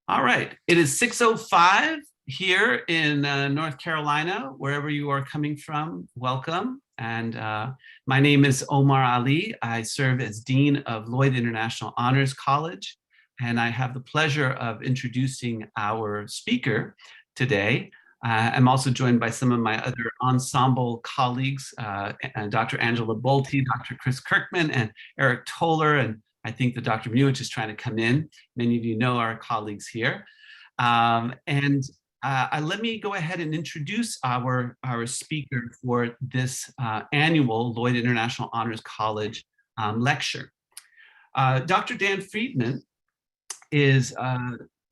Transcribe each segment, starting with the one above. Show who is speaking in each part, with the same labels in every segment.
Speaker 1: All right, it is 6:05 here in North Carolina, wherever you are coming from, welcome. And my name is Omar Ali. I serve as Dean of Lloyd International Honors College, and I have the pleasure of introducing our speaker today. I'm also joined by some of my other ensemble colleagues, Dr. Angela Bolte, Dr. Chris Kirkman, and Eric Toller, and I think that Dr. Muich is trying to come in. Many of you know our colleagues here. Let me go ahead and introduce our speaker for this annual Lloyd International Honors College lecture. Dr. Dan Friedman is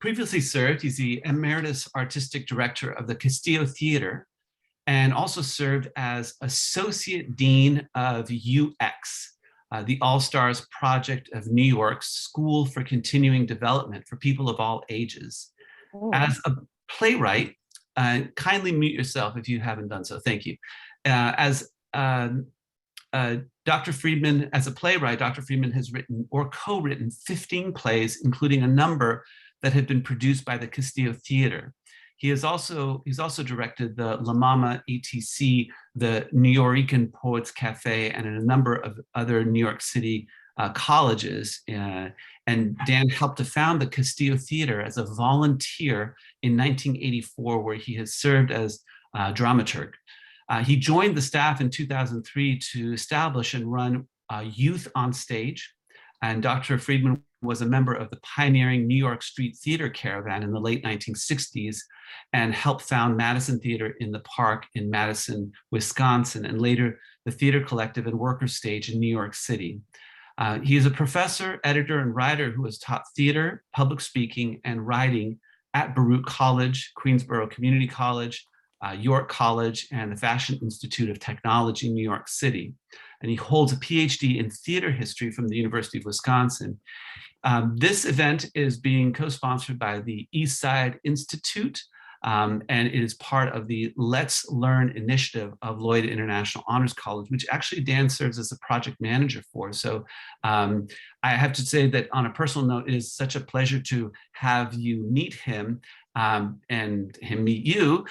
Speaker 1: previously served, he's the Emeritus Artistic Director of the Castillo Theatre, and also served as Associate Dean of UX, the All-Stars Project of New York's School for Continuing Development for People of All Ages. Oh. As a playwright, kindly mute yourself if you haven't done so, thank you. Dr. Friedman, as a playwright, Dr. Friedman has written or co-written 15 plays, including a number that have been produced by the Castillo Theatre. He's also directed the La Mama ATC, the Nuyorican Poets Cafe, and in a number of other New York City colleges. And Dan helped to found the Castillo Theatre as a volunteer in 1984, where he has served as dramaturg. He joined the staff in 2003 to establish and run Youth on Stage. And Dr. Friedman was a member of the pioneering New York Street Theater Caravan in the late 1960s and helped found Madison Theater in the Park in Madison, Wisconsin, and later the Theater Collective and Workers Stage in New York City. He is a professor, editor, and writer who has taught theater, public speaking, and writing at Baruch College, Greensboro Community College, York College, and the Fashion Institute of Technology, New York City. And he holds a PhD in theater history from the University of Wisconsin. This event is being co-sponsored by the East Side Institute, and it is part of the Let's Learn initiative of Lloyd International Honors College, which actually Dan serves as the project manager for. So I have to say that on a personal note, it is such a pleasure to have you meet him and him meet you,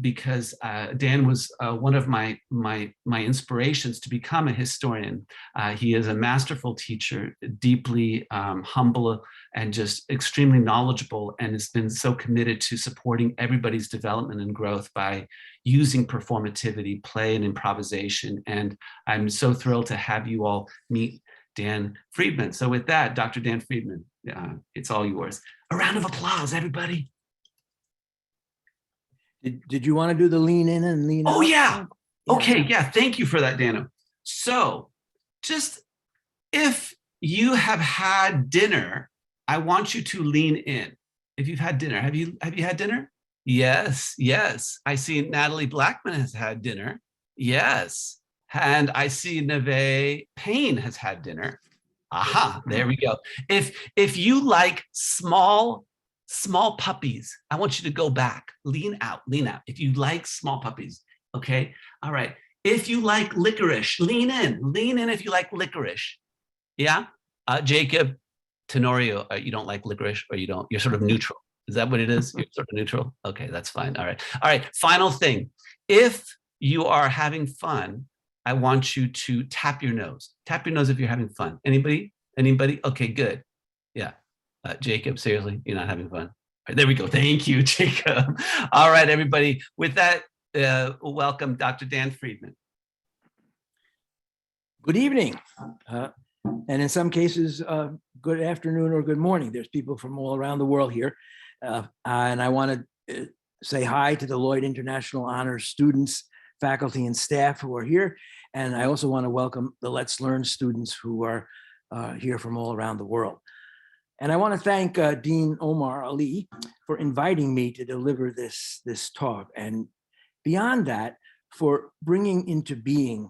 Speaker 1: because Dan was one of my inspirations to become a historian. He is a masterful teacher, deeply humble, and just extremely knowledgeable, and has been so committed to supporting everybody's development and growth by using performativity, play, and improvisation. And I'm so thrilled to have you all meet Dan Friedman. So with that, Dr. Dan Friedman, it's all yours. A round of applause, everybody.
Speaker 2: Did you want to do the lean in and lean out?
Speaker 1: Oh, yeah. Okay, yeah, thank you for that, Dano. So just if you have had dinner, I want you to lean in. If you've had dinner, have you had dinner? Yes, yes. I see Natalie Blackman has had dinner. Yes. And I see Neve Payne has had dinner. Aha, there we go. If you like small puppies, I want you to go back, lean out, lean out. If you like small puppies, okay? All right. If you like licorice, lean in if you like licorice. Yeah? Jacob, Tenorio, you don't like licorice, or you don't, you're sort of neutral. Is that what it is? You're sort of neutral? Okay, that's fine. All right. All right, final thing. If you are having fun, I want you to tap your nose. Tap your nose if you're having fun. Anybody? Anybody? Okay, good. Yeah. Jacob, seriously, you're not having fun. All right, there we go. Thank you, Jacob. All right, everybody. With that, welcome Dr. Dan Friedman.
Speaker 2: Good evening. And in some cases, good afternoon or good morning. There's people from all around the world here. And I want to say hi to the Lloyd International Honors students, faculty, and staff who are here. And I also want to welcome the Let's Learn students who are here from all around the world. And I want to thank Dean Omar Ali for inviting me to deliver this talk. And beyond that, for bringing into being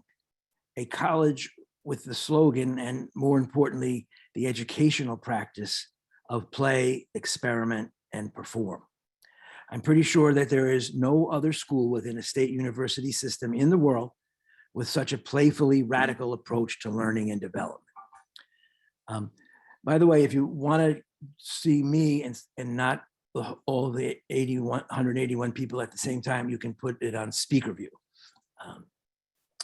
Speaker 2: a college with the slogan, and more importantly, the educational practice of play, experiment, and perform. I'm pretty sure that there is no other school within a state university system in the world with such a playfully radical approach to learning and development. By the way, if you want to see me and not all the 181 people at the same time, you can put it on speaker view.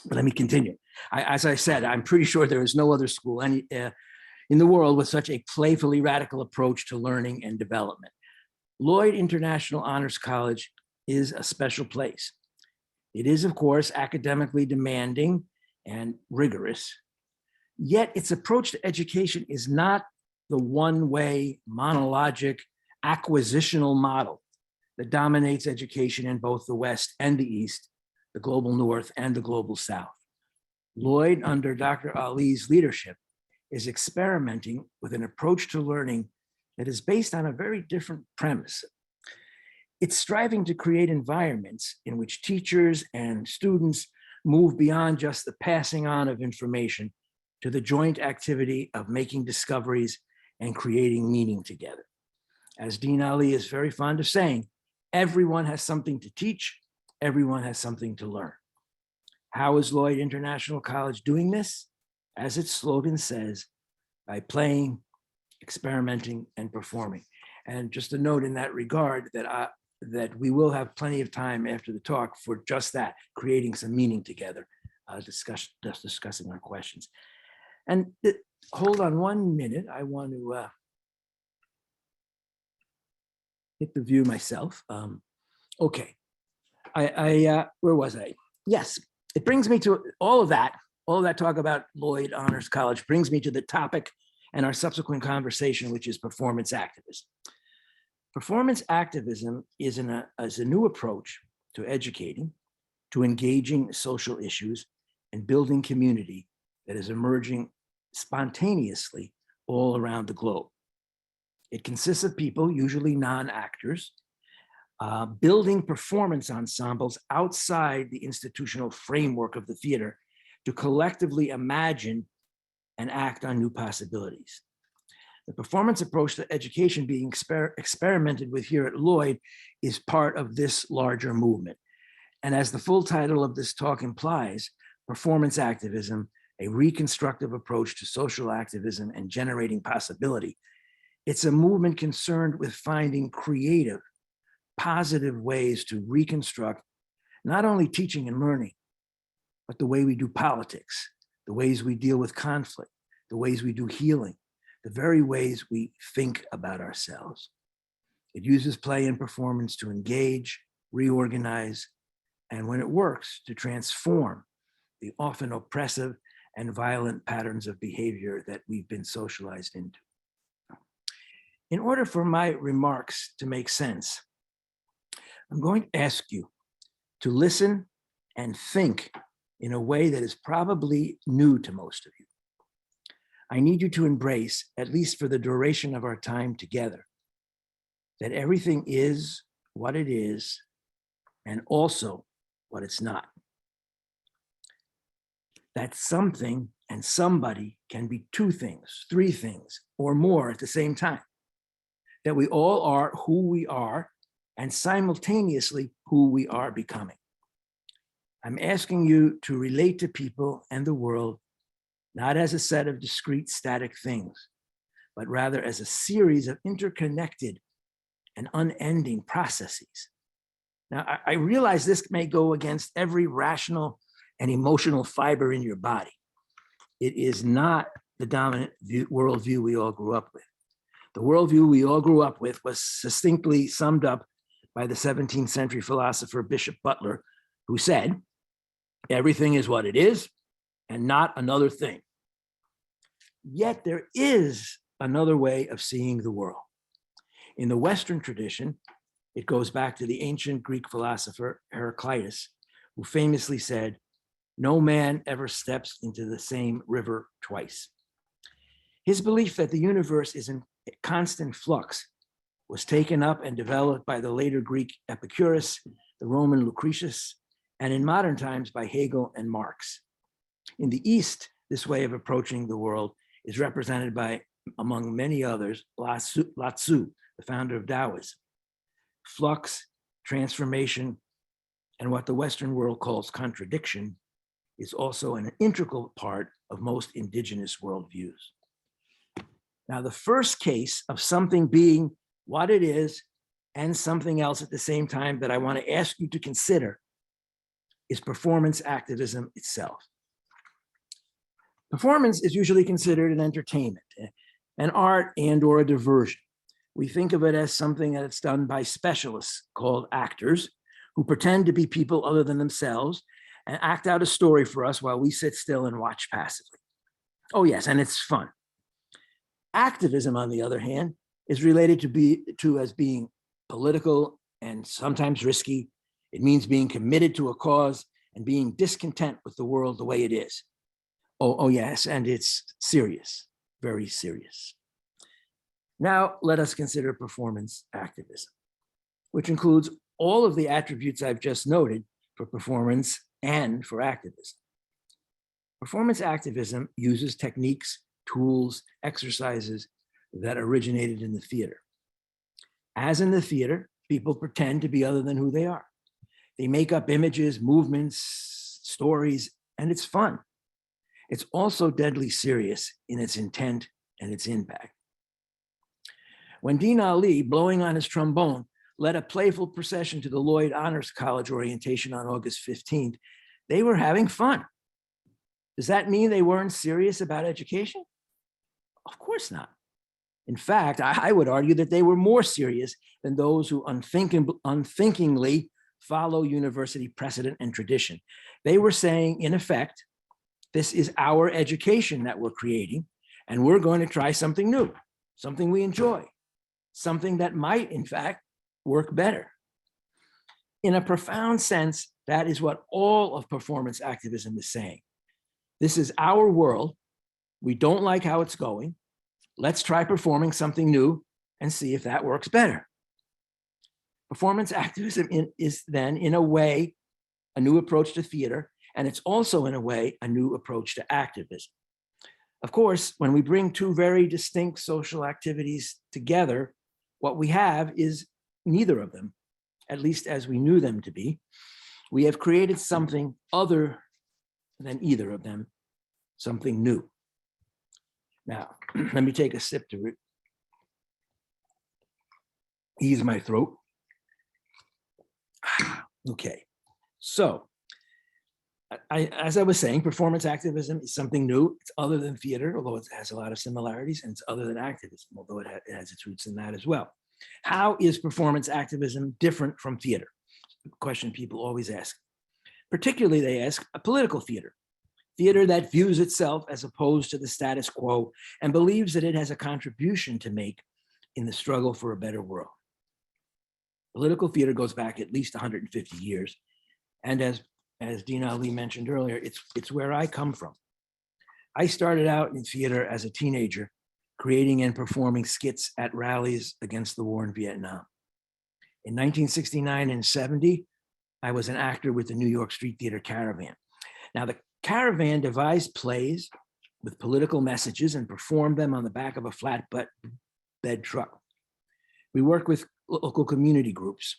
Speaker 2: But let me continue. As I said, I'm pretty sure there is no other school in the world with such a playfully radical approach to learning and development. Lloyd International Honors College is a special place. It is, of course, academically demanding and rigorous, yet its approach to education is not the one-way, monologic, acquisitional model that dominates education in both the West and the East, the global North and the global South. Lloyd, under Dr. Ali's leadership, is experimenting with an approach to learning that is based on a very different premise. It's striving to create environments in which teachers and students move beyond just the passing on of information to the joint activity of making discoveries and creating meaning together. As Dean Ali is very fond of saying, everyone has something to teach, everyone has something to learn. How is Lloyd International College doing this? As its slogan says, by playing, experimenting, and performing. And just a note in that regard that we will have plenty of time after the talk for just that, creating some meaning together, discussing our questions. And hold on 1 minute, I want to hit the view myself. Okay, where was I? Yes, it brings me to all of that talk about Lloyd Honors College brings me to the topic and our subsequent conversation, which is performance activism. Performance activism is a new approach to educating, to engaging social issues and building community that is emerging spontaneously all around the globe. It consists of people, usually non-actors, building performance ensembles outside the institutional framework of the theater to collectively imagine and act on new possibilities. The performance approach to education being experimented with here at Lloyd is part of this larger movement. And as the full title of this talk implies, performance activism, a reconstructive approach to social activism and generating possibility, it's a movement concerned with finding creative, positive ways to reconstruct not only teaching and learning, but the way we do politics, the ways we deal with conflict, the ways we do healing, the very ways we think about ourselves. It uses play and performance to engage, reorganize, and when it works, to transform the often oppressive and violent patterns of behavior that we've been socialized into. In order for my remarks to make sense, I'm going to ask you to listen and think in a way that is probably new to most of you. I need you to embrace, at least for the duration of our time together, that everything is what it is and also what it's not. That something and somebody can be two things, three things, or more at the same time. That we all are who we are and simultaneously who we are becoming. I'm asking you to relate to people and the world not as a set of discrete static things, but rather as a series of interconnected and unending processes. Now, I realize this may go against every rational and emotional fiber in your body. It is not the dominant worldview we all grew up with. The worldview we all grew up with was succinctly summed up by the 17th century philosopher Bishop Butler, who said, everything is what it is and not another thing. Yet there is another way of seeing the world. In the Western tradition, it goes back to the ancient Greek philosopher Heraclitus, who famously said, no man ever steps into the same river twice. His belief that the universe is in constant flux was taken up and developed by the later Greek Epicurus, the Roman Lucretius, and in modern times by Hegel and Marx. In the East, this way of approaching the world is represented by, among many others, Lao Tzu, the founder of Taoism. Flux, transformation, and what the Western world calls contradiction is also an integral part of most indigenous worldviews. Now, the first case of something being what it is and something else at the same time that I want to ask you to consider is performance activism itself. Performance is usually considered an entertainment, an art and or a diversion. We think of it as something that's done by specialists called actors who pretend to be people other than themselves and act out a story for us while we sit still and watch passively. Oh yes, and it's fun. Activism, on the other hand, is related to as being political and sometimes risky. It means being committed to a cause and being discontent with the world the way it is. Oh yes, and it's serious, very serious. Now let us consider performance activism, which includes all of the attributes I've just noted for performance and for activism. Performance activism uses techniques, tools, exercises that originated in the theater. As in the theater, people pretend to be other than who they are. They make up images, movements, stories, and it's fun. It's also deadly serious in its intent and its impact. When Dean Ali, blowing on his trombone, led a playful procession to the Lloyd Honors College orientation on August 15th, they were having fun. Does that mean they weren't serious about education? Of course not. In fact, I would argue that they were more serious than those who unthinkingly follow university precedent and tradition. They were saying, in effect, this is our education that we're creating, and we're going to try something new, something we enjoy, something that might, in fact, work better. In a profound sense, that is what all of performance activism is saying. This is our world. We don't like how it's going. Let's try performing something new and see if that works better. Performance activism is then, in a way, a new approach to theater, and it's also, in a way, a new approach to activism. Of course, when we bring two very distinct social activities together, what we have is neither of them, at least as we knew them to be. We have created something other than either of them, something new. Now, let me take a sip to ease my throat. Okay, so as I was saying, performance activism is something new. It's other than theater, although it has a lot of similarities, and it's other than activism, although it has its roots in that as well. How is performance activism different from theater? A question people always ask. Particularly, they ask a political theater. Theater that views itself as opposed to the status quo and believes that it has a contribution to make in the struggle for a better world. Political theater goes back at least 150 years. And as Dean Ali mentioned earlier, it's where I come from. I started out in theater as a teenager, creating and performing skits at rallies against the war in Vietnam. In 1969 and 70, I was an actor with the New York Street Theater Caravan. Now, the Caravan devised plays with political messages and performed them on the back of a flatbed truck. We worked with local community groups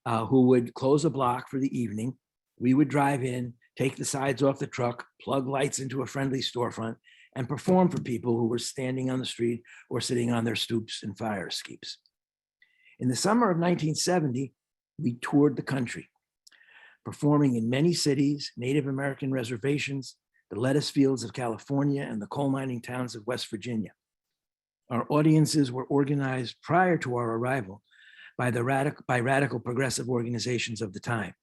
Speaker 2: who would close a block for the evening. We would drive in, take the sides off the truck, plug lights into a friendly storefront, and perform for people who were standing on the street or sitting on their stoops and fire escapes. In the summer of 1970, we toured the country, performing in many cities, Native American reservations, the lettuce fields of California, and the coal mining towns of West Virginia. Our audiences were organized prior to our arrival by radical progressive organizations of the time: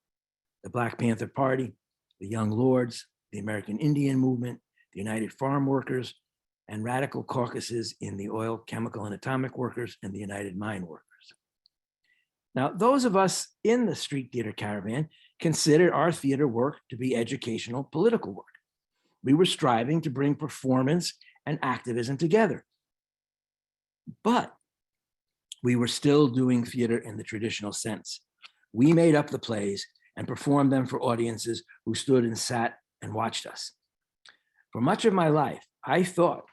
Speaker 2: the Black Panther Party, the Young Lords, the American Indian Movement, the United Farm Workers, and radical caucuses in the Oil, Chemical, and Atomic Workers and the United Mine Workers. Now, those of us in the Street Theater Caravan considered our theater work to be educational, political work. We were striving to bring performance and activism together. But we were still doing theater in the traditional sense. We made up the plays and performed them for audiences who stood and sat and watched us. For much of my life, I thought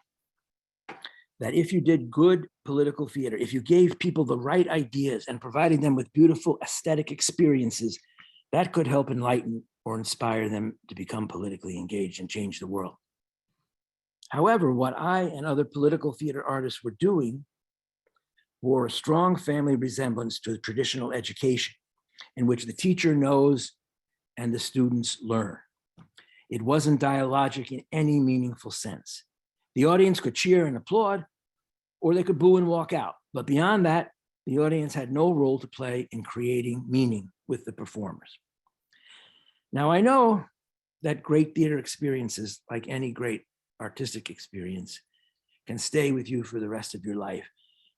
Speaker 2: that if you did good political theater, if you gave people the right ideas and provided them with beautiful aesthetic experiences, that could help enlighten or inspire them to become politically engaged and change the world. However, what I and other political theater artists were doing bore a strong family resemblance to the traditional education in which the teacher knows and the students learn. It wasn't dialogic in any meaningful sense. The audience could cheer and applaud, or they could boo and walk out. But beyond that, the audience had no role to play in creating meaning with the performers. Now, I know that great theater experiences, like any great artistic experience, can stay with you for the rest of your life.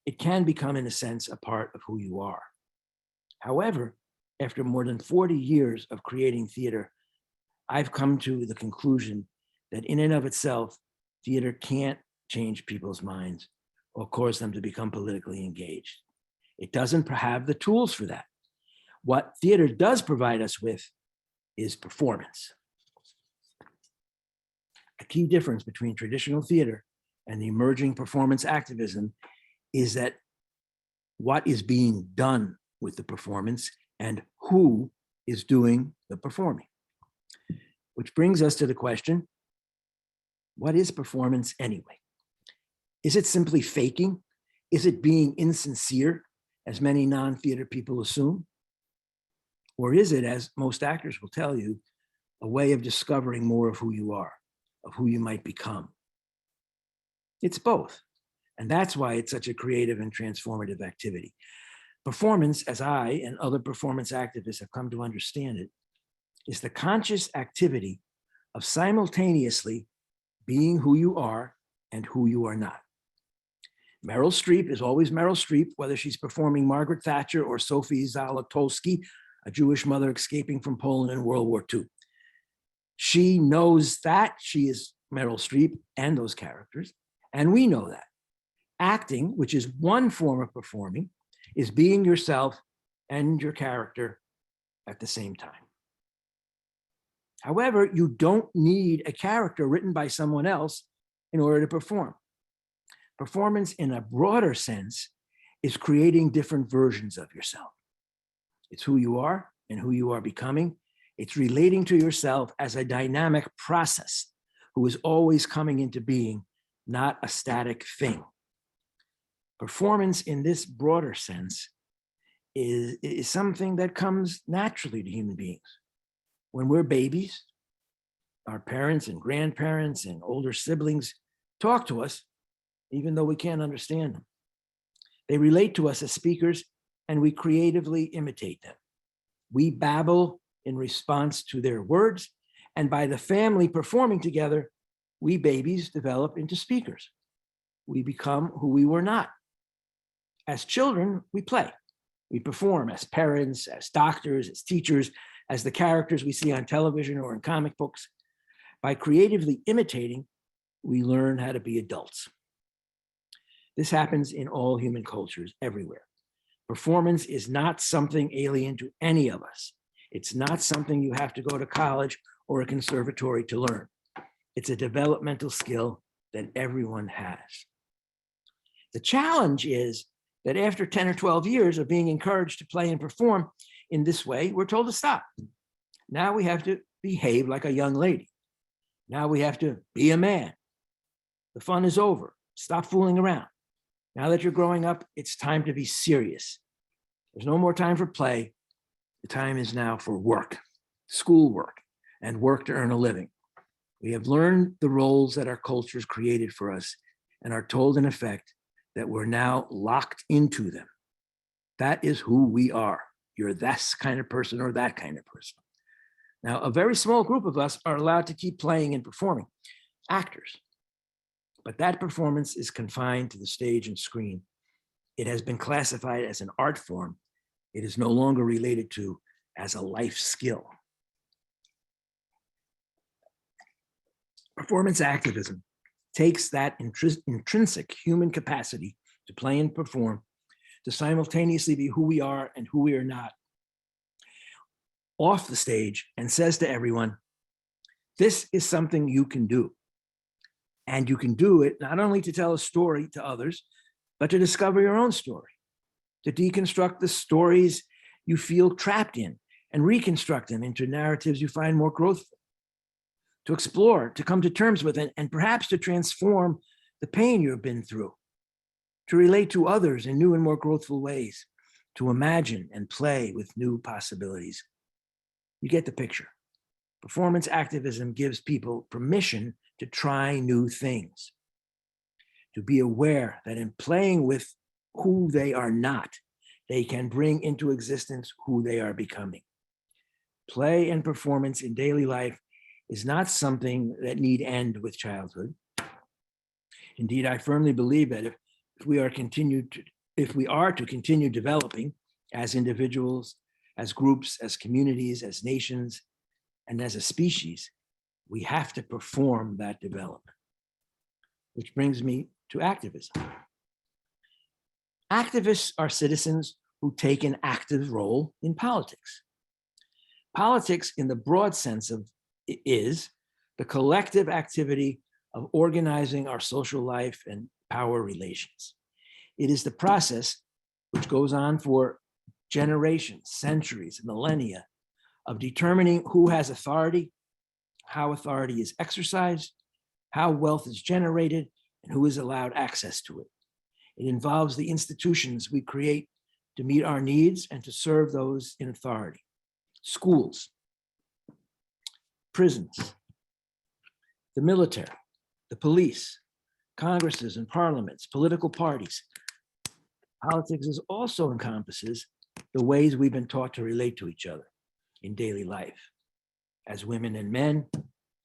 Speaker 2: It can become, in a sense, a part of who you are. However, after more than 40 years of creating theater, I've come to the conclusion that in and of itself, theater can't change people's minds or cause them to become politically engaged. It doesn't have the tools for that. What theater does provide us with is performance. A key difference between traditional theater and the emerging performance activism is that what is being done with the performance and who is doing the performing. Which brings us to the question, what is performance anyway? Is it simply faking? Is it being insincere, as many non-theater people assume? Or is it, as most actors will tell you, a way of discovering more of who you are, of who you might become? It's both. And that's why it's such a creative and transformative activity. Performance, as I and other performance activists have come to understand it, is the conscious activity of simultaneously being who you are and who you are not. Meryl Streep is always Meryl Streep, whether she's performing Margaret Thatcher or Sophie Zalotowski, a Jewish mother escaping from Poland in World War II. She knows that she is Meryl Streep and those characters, and we know that. Acting, which is one form of performing, is being yourself and your character at the same time. However, you don't need a character written by someone else in order to perform. Performance in a broader sense is creating different versions of yourself. It's who you are and who you are becoming. It's relating to yourself as a dynamic process who is always coming into being, not a static thing. Performance in this broader sense is something that comes naturally to human beings. When we're babies, our parents and grandparents and older siblings talk to us, even though we can't understand them. They relate to us as speakers, and we creatively imitate them. We babble in response to their words, and by the family performing together, we babies develop into speakers. We become who we were not. As children, we play. We perform as parents, as doctors, as teachers, as the characters we see on television or in comic books. By creatively imitating, we learn how to be adults. This happens in all human cultures everywhere. Performance is not something alien to any of us. It's not something you have to go to college or a conservatory to learn. It's a developmental skill that everyone has. The challenge is that after 10 or 12 years of being encouraged to play and perform in this way, we're told to stop. Now we have to behave like a young lady. Now we have to be a man. The fun is over. Stop fooling around. Now that you're growing up, it's time to be serious. There's no more time for play. The time is now for work, schoolwork, and work to earn a living. We have learned the roles that our cultures created for us and are told in effect that we're now locked into them. That is who we are. You're this kind of person or that kind of person. Now, a very small group of us are allowed to keep playing and performing, actors. But that performance is confined to the stage and screen. It has been classified as an art form. It is no longer related to as a life skill. Performance activism takes that intrinsic human capacity to play and perform, to simultaneously be who we are and who we are not, off the stage and says to everyone, this is something you can do. And you can do it not only to tell a story to others, but to discover your own story, to deconstruct the stories you feel trapped in and reconstruct them into narratives you find more growthful, to explore, to come to terms with, and perhaps to transform the pain you've been through, to relate to others in new and more growthful ways, to imagine and play with new possibilities. You get the picture. Performance activism gives people permission to try new things, to be aware that in playing with who they are not, they can bring into existence who they are becoming. Play and performance in daily life is not something that need end with childhood. Indeed, I firmly believe that if we are to continue developing as individuals, as groups, as communities, as nations, and as a species, we have to perform that development. Which brings me to activism. Activists are citizens who take an active role in politics. Politics, in the broad sense of is the collective activity of organizing our social life and power relations. It is the process which goes on for generations, centuries, millennia, of determining who has authority, how authority is exercised, how wealth is generated, and who is allowed access to it. It involves the institutions we create to meet our needs and to serve those in authority. Schools, prisons, the military, the police, congresses and parliaments, political parties. Politics also encompasses the ways we've been taught to relate to each other in daily life, as women and men,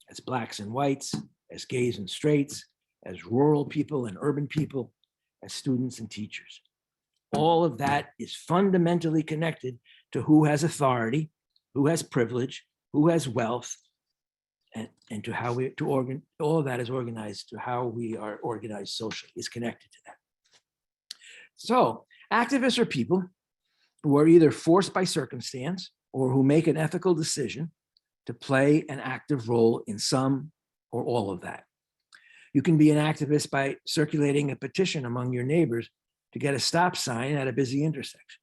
Speaker 2: as Blacks and whites, as gays and straights, as rural people and urban people, as students and teachers. All of that is fundamentally connected to who has authority, who has privilege, who has wealth, and to how all of that is organized to how we are organized socially, is connected to that. So activists are people who are either forced by circumstance or who make an ethical decision to play an active role in some or all of that. You can be an activist by circulating a petition among your neighbors to get a stop sign at a busy intersection,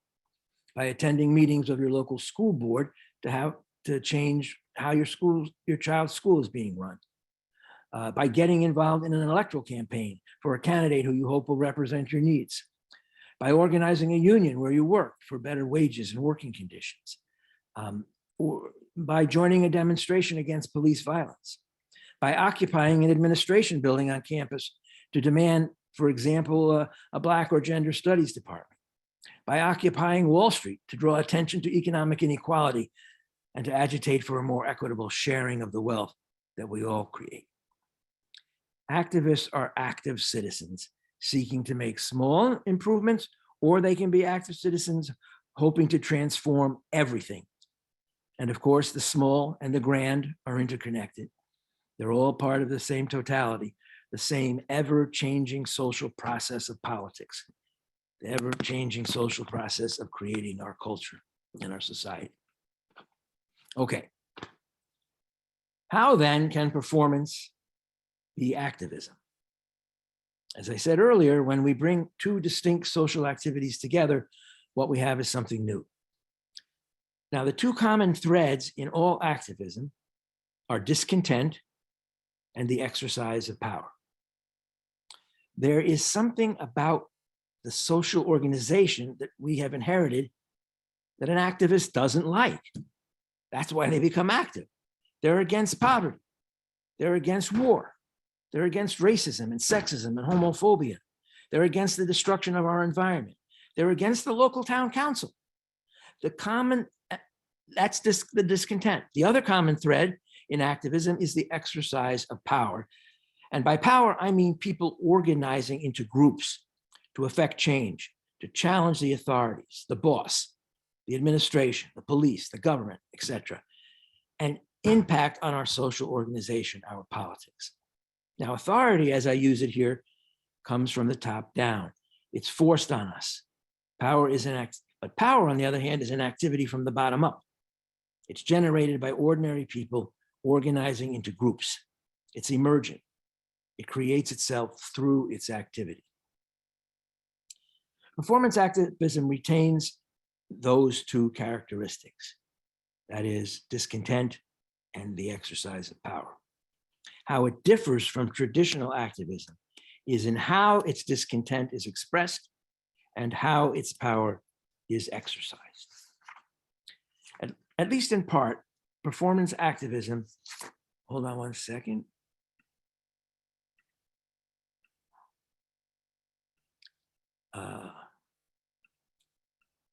Speaker 2: by attending meetings of your local school board to change how your child's school is being run, by getting involved in an electoral campaign for a candidate who you hope will represent your needs, by organizing a union where you work for better wages and working conditions, or by joining a demonstration against police violence, by occupying an administration building on campus to demand, for example, a Black or gender studies department, by occupying Wall Street to draw attention to economic inequality and to agitate for a more equitable sharing of the wealth that we all create. Activists are active citizens seeking to make small improvements, or they can be active citizens hoping to transform everything. And of course, the small and the grand are interconnected. They're all part of the same totality, the same ever-changing social process of politics, the ever-changing social process of creating our culture and our society. Okay. How then can performance be activism? As I said earlier, when we bring two distinct social activities together, what we have is something new. Now, the two common threads in all activism are discontent and the exercise of power. There is something about the social organization that we have inherited that an activist doesn't like. That's why they become active. They're against poverty. They're against war. They're against racism and sexism and homophobia. They're against the destruction of our environment. They're against the local town council. That's the discontent. The other common thread in activism is the exercise of power. And by power, I mean people organizing into groups to affect change, to challenge the authorities, the boss, the administration, the police, the government, etc., and impact on our social organization, our politics. Now, authority, as I use it here, comes from the top down. It's forced on us. But power, on the other hand, is an activity from the bottom up. It's generated by ordinary people organizing into groups. It's emergent. It creates itself through its activity. Performance activism retains those two characteristics, that is, discontent and the exercise of power. How it differs from traditional activism is in how its discontent is expressed and how its power is exercised. At least in part, performance activism, hold on one second.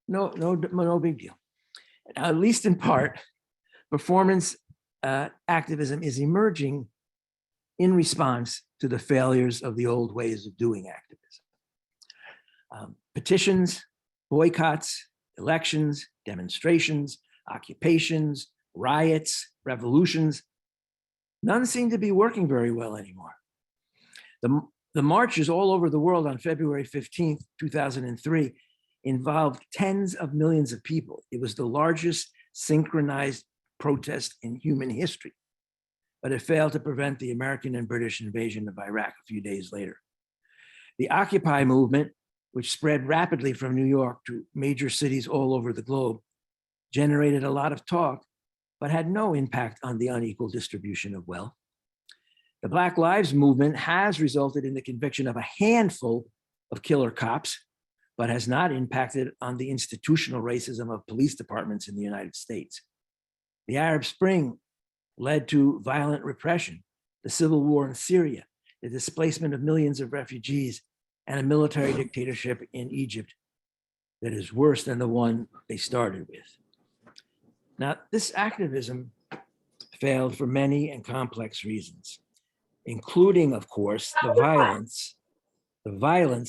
Speaker 2: No big deal. At least in part, performance activism is emerging in response to the failures of the old ways of doing activism. Petitions, boycotts, elections, demonstrations, occupations, riots, revolutions, none seem to be working very well anymore. The marches all over the world on February 15th, 2003 involved tens of millions of people. It was the largest synchronized protest in human history, but it failed to prevent the American and British invasion of Iraq a few days later. The Occupy movement, which spread rapidly from New York to major cities all over the globe, generated a lot of talk, but had no impact on the unequal distribution of wealth. The Black Lives Movement has resulted in the conviction of a handful of killer cops, but has not impacted on the institutional racism of police departments in the United States. The Arab Spring led to violent repression, the civil war in Syria, the displacement of millions of refugees, and a military dictatorship in Egypt that is worse than the one they started with. Now, this activism failed for many and complex reasons, including, of course, the violence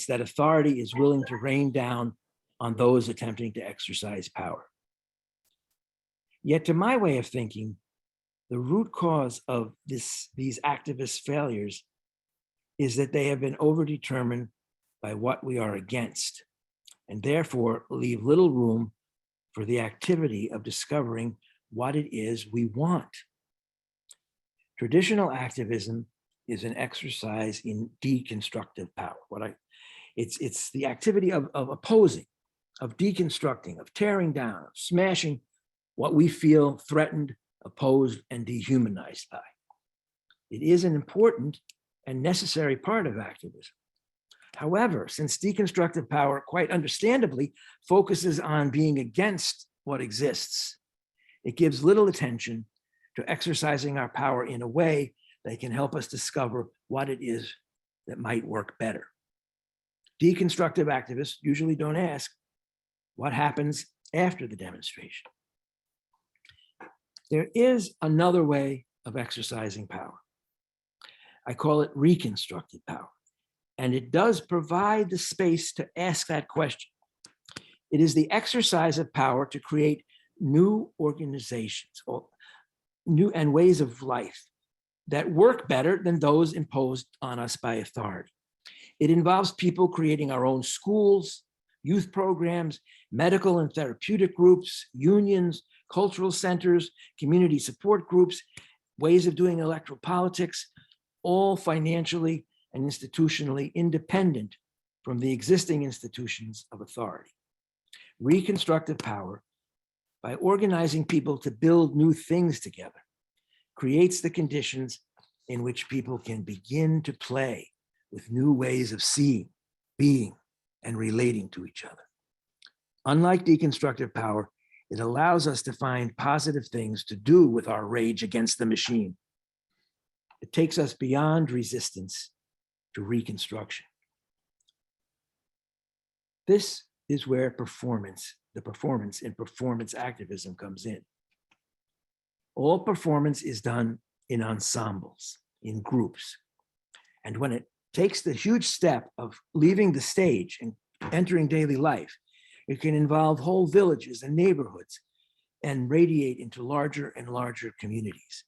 Speaker 2: that authority is willing to rain down on those attempting to exercise power. Yet, to my way of thinking, the root cause of these activist failures is that they have been overdetermined by what we are against, and therefore leave little room for the activity of discovering what it is we want. Traditional activism is an exercise in deconstructive power. It's the activity of opposing, of deconstructing, of tearing down, of smashing what we feel threatened, opposed, and dehumanized by. It is an important and necessary part of activism. However, since deconstructive power, quite understandably, focuses on being against what exists, it gives little attention to exercising our power in a way that can help us discover what it is that might work better. Deconstructive activists usually don't ask what happens after the demonstration. There is another way of exercising power. I call it reconstructive power, and it does provide the space to ask that question. It is the exercise of power to create new organizations or new and ways of life that work better than those imposed on us by authority. It involves people creating our own schools, youth programs, medical and therapeutic groups, unions, cultural centers, community support groups, ways of doing electoral politics, all financially and institutionally independent from the existing institutions of authority. Reconstructive power, by organizing people to build new things together, creates the conditions in which people can begin to play with new ways of seeing, being, and relating to each other. Unlike deconstructive power, it allows us to find positive things to do with our rage against the machine. It takes us beyond resistance to reconstruction. This is where the performance in performance activism comes in. All performance is done in ensembles, in groups. And when it takes the huge step of leaving the stage and entering daily life, it can involve whole villages and neighborhoods and radiate into larger and larger communities.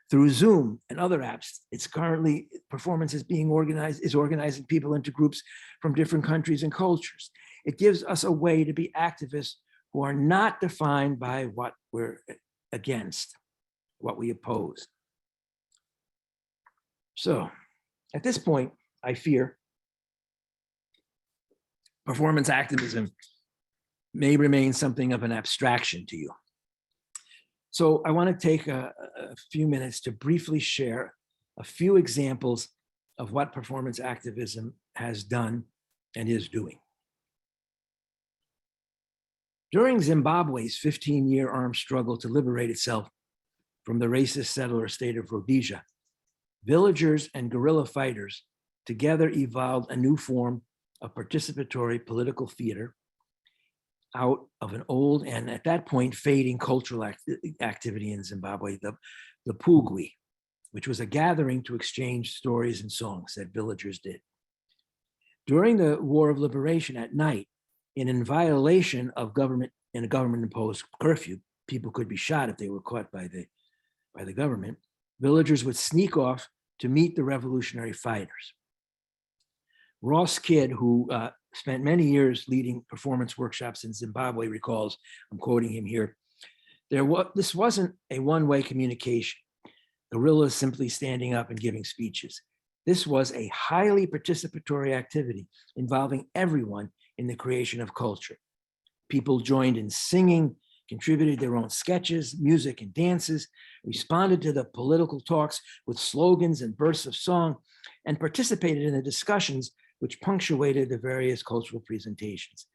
Speaker 2: Through Zoom and other apps, performance is organizing people into groups from different countries and cultures. It gives us a way to be activists who are not defined by what we're against, what we oppose. So at this point, I fear performance activism may remain something of an abstraction to you. So I want to take a few minutes to briefly share a few examples of what performance activism has done and is doing. During Zimbabwe's 15-year armed struggle to liberate itself from the racist settler state of Rhodesia, villagers and guerrilla fighters together evolved a new form of participatory political theater out of an old and at that point fading cultural activity in Zimbabwe, the pugwi, which was a gathering to exchange stories and songs that villagers did. During the War of Liberation at night, in violation of a government-imposed curfew, people could be shot if they were caught by the government. Villagers would sneak off to meet the revolutionary fighters. Ross Kidd, who spent many years leading performance workshops in Zimbabwe, recalls, I'm quoting him here, this wasn't a one-way communication, guerrillas simply standing up and giving speeches. This was a highly participatory activity involving everyone in the creation of culture. People joined in singing, contributed their own sketches, music, and dances, responded to the political talks with slogans and bursts of song, and participated in the discussions which punctuated the various cultural presentations.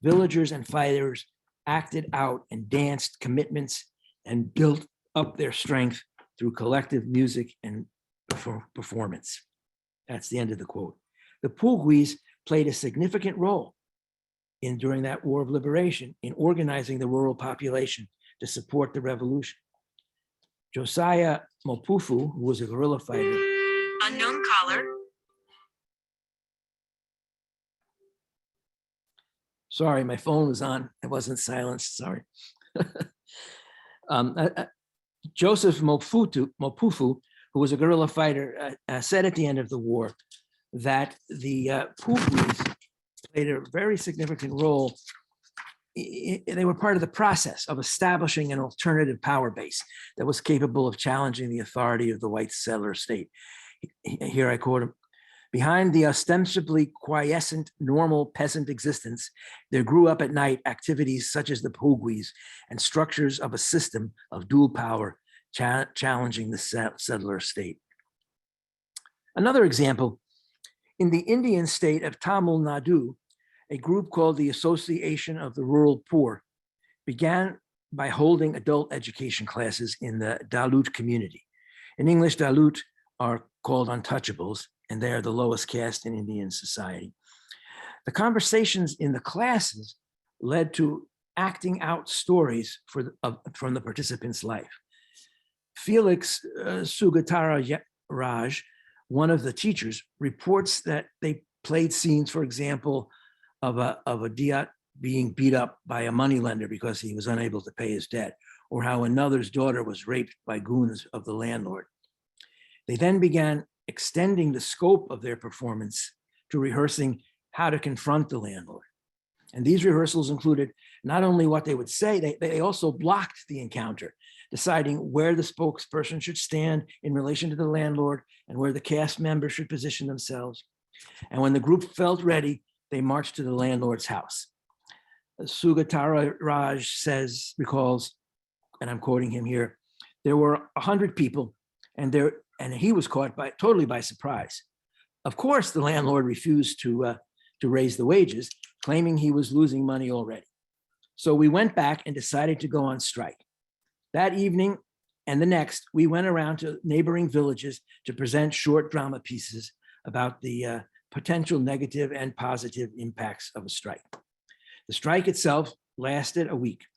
Speaker 2: Villagers and fighters acted out and danced commitments and built up their strength through collective music and performance. That's the end of the quote. The Pugwis played a significant role during that War of Liberation in organizing the rural population to support the revolution. Josiah Mopufu, who was a guerrilla fighter.
Speaker 3: Unknown caller.
Speaker 2: Sorry, my phone was on. It wasn't silenced, sorry. Joseph Mopufu, who was a guerrilla fighter, said at the end of the war that the Pugwis played a very significant role. They were part of the process of establishing an alternative power base that was capable of challenging the authority of the white settler state. Here I quote him, "Behind the ostensibly quiescent, normal peasant existence, there grew up at night activities such as the Pugwis and structures of a system of dual power challenging the settler state." Another example, in the Indian state of Tamil Nadu, a group called the Association of the Rural Poor began by holding adult education classes in the Dalit community. In English, Dalit are called untouchables, and they are the lowest caste in Indian society. The conversations in the classes led to acting out stories from the participants' life. Felix Sugatara Raj, one of the teachers, reports that they played scenes, for example, of a Diat being beat up by a moneylender because he was unable to pay his debt, or how another's daughter was raped by goons of the landlord. They then began extending the scope of their performance to rehearsing how to confront the landlord. And these rehearsals included not only what they would say, they also blocked the encounter, deciding where the spokesperson should stand in relation to the landlord and where the cast members should position themselves. And when the group felt ready, they marched to the landlord's house. Sugatara Raj recalls, and I'm quoting him here, "There were 100 people and he was caught totally by surprise. Of course, the landlord refused to raise the wages, claiming he was losing money already. So we went back and decided to go on strike. That evening and the next, we went around to neighboring villages to present short drama pieces about the potential negative and positive impacts of a strike. The strike itself lasted a week.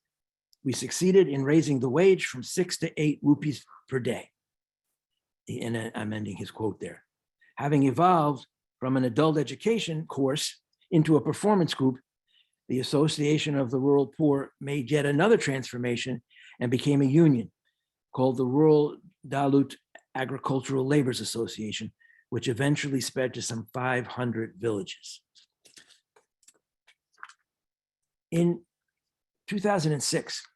Speaker 2: We succeeded in raising the wage from 6 to 8 rupees per day." And I'm ending his quote there. Having evolved from an adult education course into a performance group, the Association of the Rural Poor made yet another transformation and became a union called the Rural Dalit Agricultural Laborers Association, which eventually spread to some 500 villages. In 2006,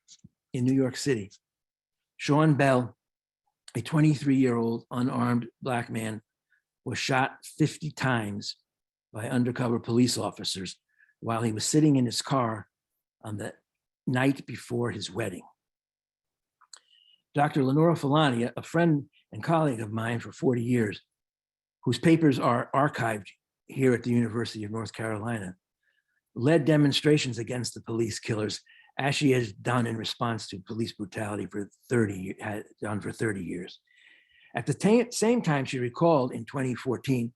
Speaker 2: in New York City, Sean Bell, a 23-year-old unarmed Black man, was shot 50 times by undercover police officers while he was sitting in his car on the night before his wedding. Dr. Lenora Fulani, a friend and colleague of mine for 40 years, whose papers are archived here at the University of North Carolina, led demonstrations against the police killers, as she has done in response to police brutality for 30 years. At the same time, she recalled in 2014,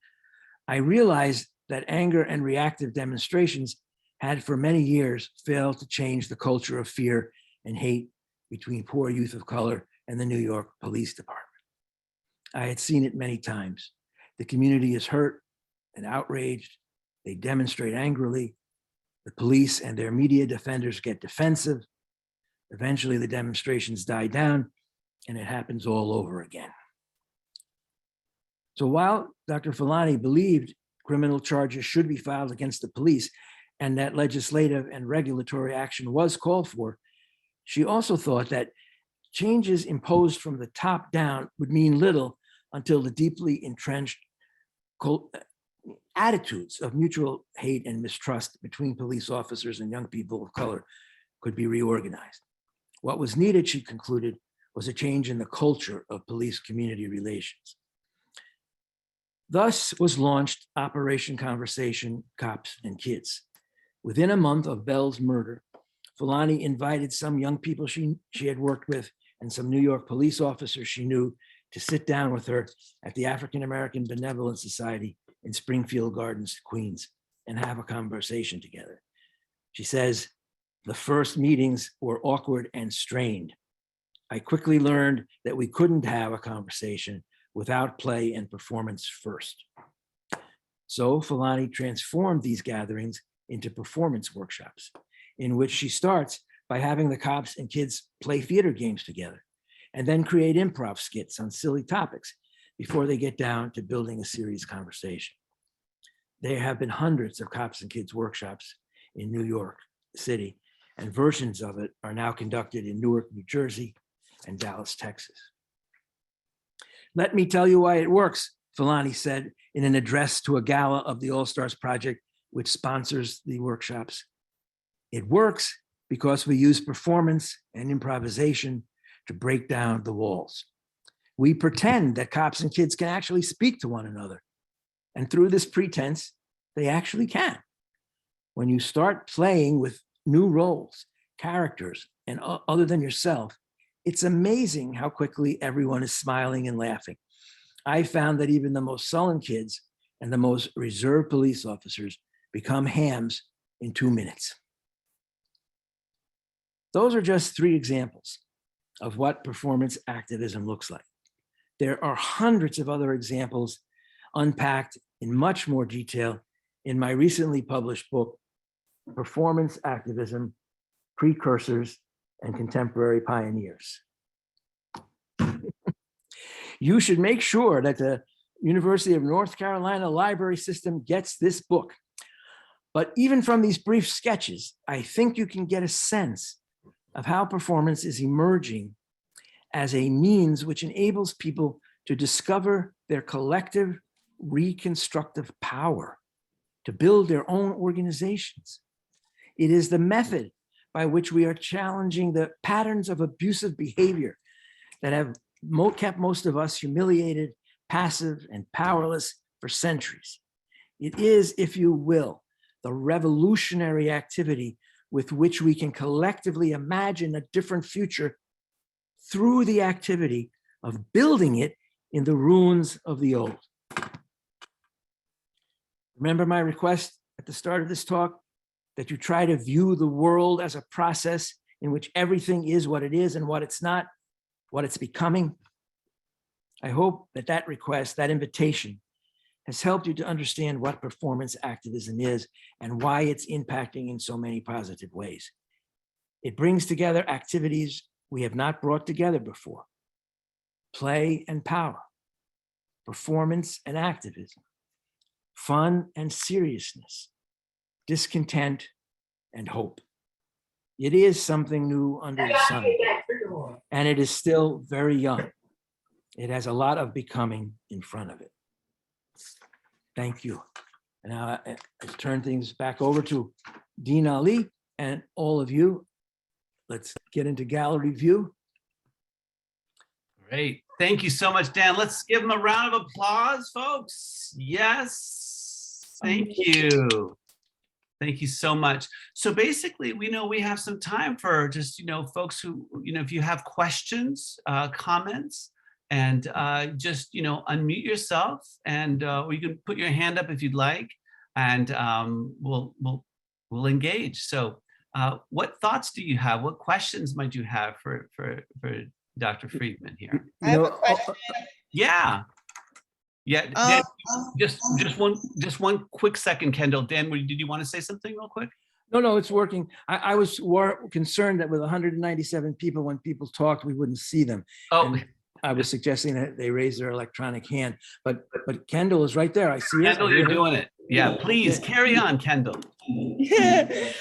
Speaker 2: I realized that anger and reactive demonstrations had for many years failed to change the culture of fear and hate between poor youth of color and the New York Police Department. I had seen it many times. The community is hurt and outraged. They demonstrate angrily. The police and their media defenders get defensive. Eventually, the demonstrations die down, and it happens all over again. So while Dr. Fulani believed criminal charges should be filed against the police and that legislative and regulatory action was called for, she also thought that changes imposed from the top down would mean little until the deeply entrenched attitudes of mutual hate and mistrust between police officers and young people of color could be reorganized. What was needed, she concluded, was a change in the culture of police-community relations. Thus was launched Operation Conversation, Cops and Kids. Within a month of Bell's murder, Fulani invited some young people she had worked with and some New York police officers she knew to sit down with her at the African American Benevolent Society in Springfield Gardens, Queens, and have a conversation together. She says, the first meetings were awkward and strained. I quickly learned that we couldn't have a conversation without play and performance first. So Fulani transformed these gatherings into performance workshops, in which she starts by having the cops and kids play theater games together, and then create improv skits on silly topics before they get down to building a serious conversation. There have been hundreds of cops and kids workshops in New York City, and versions of it are now conducted in Newark, New Jersey, and Dallas, Texas. Let me tell you why it works, Fulani said in an address to a gala of the All-Stars Project, which sponsors the workshops. It works because we use performance and improvisation to break down the walls. We pretend that cops and kids can actually speak to one another. And through this pretense, they actually can. When you start playing with new roles, characters, and other than yourself, it's amazing how quickly everyone is smiling and laughing. I found that even the most sullen kids and the most reserved police officers become hams in 2 minutes. Those are just 3 examples of what performance activism looks like. There are hundreds of other examples unpacked in much more detail in my recently published book, Performance Activism, Precursors and Contemporary Pioneers. You should make sure that the University of North Carolina library system gets this book. But even from these brief sketches, I think you can get a sense of how performance is emerging as a means which enables people to discover their collective reconstructive power to build their own organizations. It is the method by which we are challenging the patterns of abusive behavior that have kept most of us humiliated, passive, and powerless for centuries. It is, if you will, the revolutionary activity with which we can collectively imagine a different future through the activity of building it in the ruins of the old. Remember my request at the start of this talk that you try to view the world as a process in which everything is what it is and what it's not, what it's becoming. I hope that that request, that invitation, has helped you to understand what performance activism is and why it's impacting in so many positive ways. It brings together activities we have not brought together before: play and power, performance and activism, fun and seriousness, discontent and hope. It is something new under the sun, and it is still very young. It has a lot of becoming in front of it. Thank you. And now I turn things back over to Dean Ali and all of you. Let's get into gallery view.
Speaker 1: Great. Thank you so much, Dan. Let's give him a round of applause, folks. Yes. Thank you. Thank you so much. So basically, we know we have some time for just, folks who, if you have questions, comments, and just, unmute yourself, and or you can put your hand up if you'd like, and we'll engage. So what thoughts do you have? What questions might you have for Dr. Friedman here?
Speaker 4: I have a question.
Speaker 1: Yeah. Yeah, Dan, just one quick second, Kendall. Dan, did you want to say something real quick?
Speaker 2: No, it's working. I was concerned that with 197 people, when people talked, we wouldn't see them.
Speaker 1: Oh,
Speaker 2: And I was suggesting that they raise their electronic hand, but Kendall is right there. I see it.
Speaker 1: Kendall, you're doing it. Yeah, please carry on, Kendall.
Speaker 4: I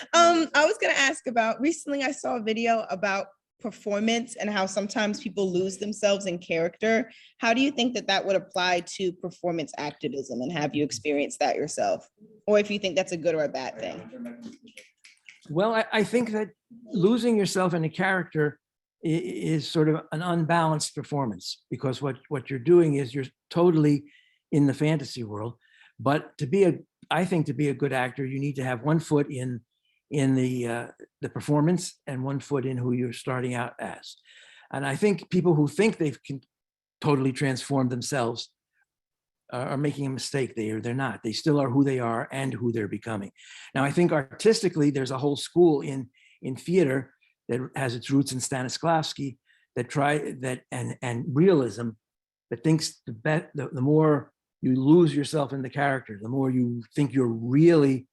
Speaker 4: was going to ask about, recently I saw a video about performance and how sometimes people lose themselves in character. How do you think that would apply to performance activism, and have you experienced that yourself? Or if you think that's a good or a bad thing?
Speaker 2: Well, I think that losing yourself in a character is sort of an unbalanced performance, because what you're doing is you're totally in the fantasy world. But I think to be a good actor, you need to have one foot in the performance and one foot in who you're starting out as. And I think people who think they can totally transform themselves are making a mistake. They're not. They still are who they are and who they're becoming. Now, I think artistically, there's a whole school in theater that has its roots in Stanislavski and realism, that thinks the more you lose yourself in the character, the more you think you're really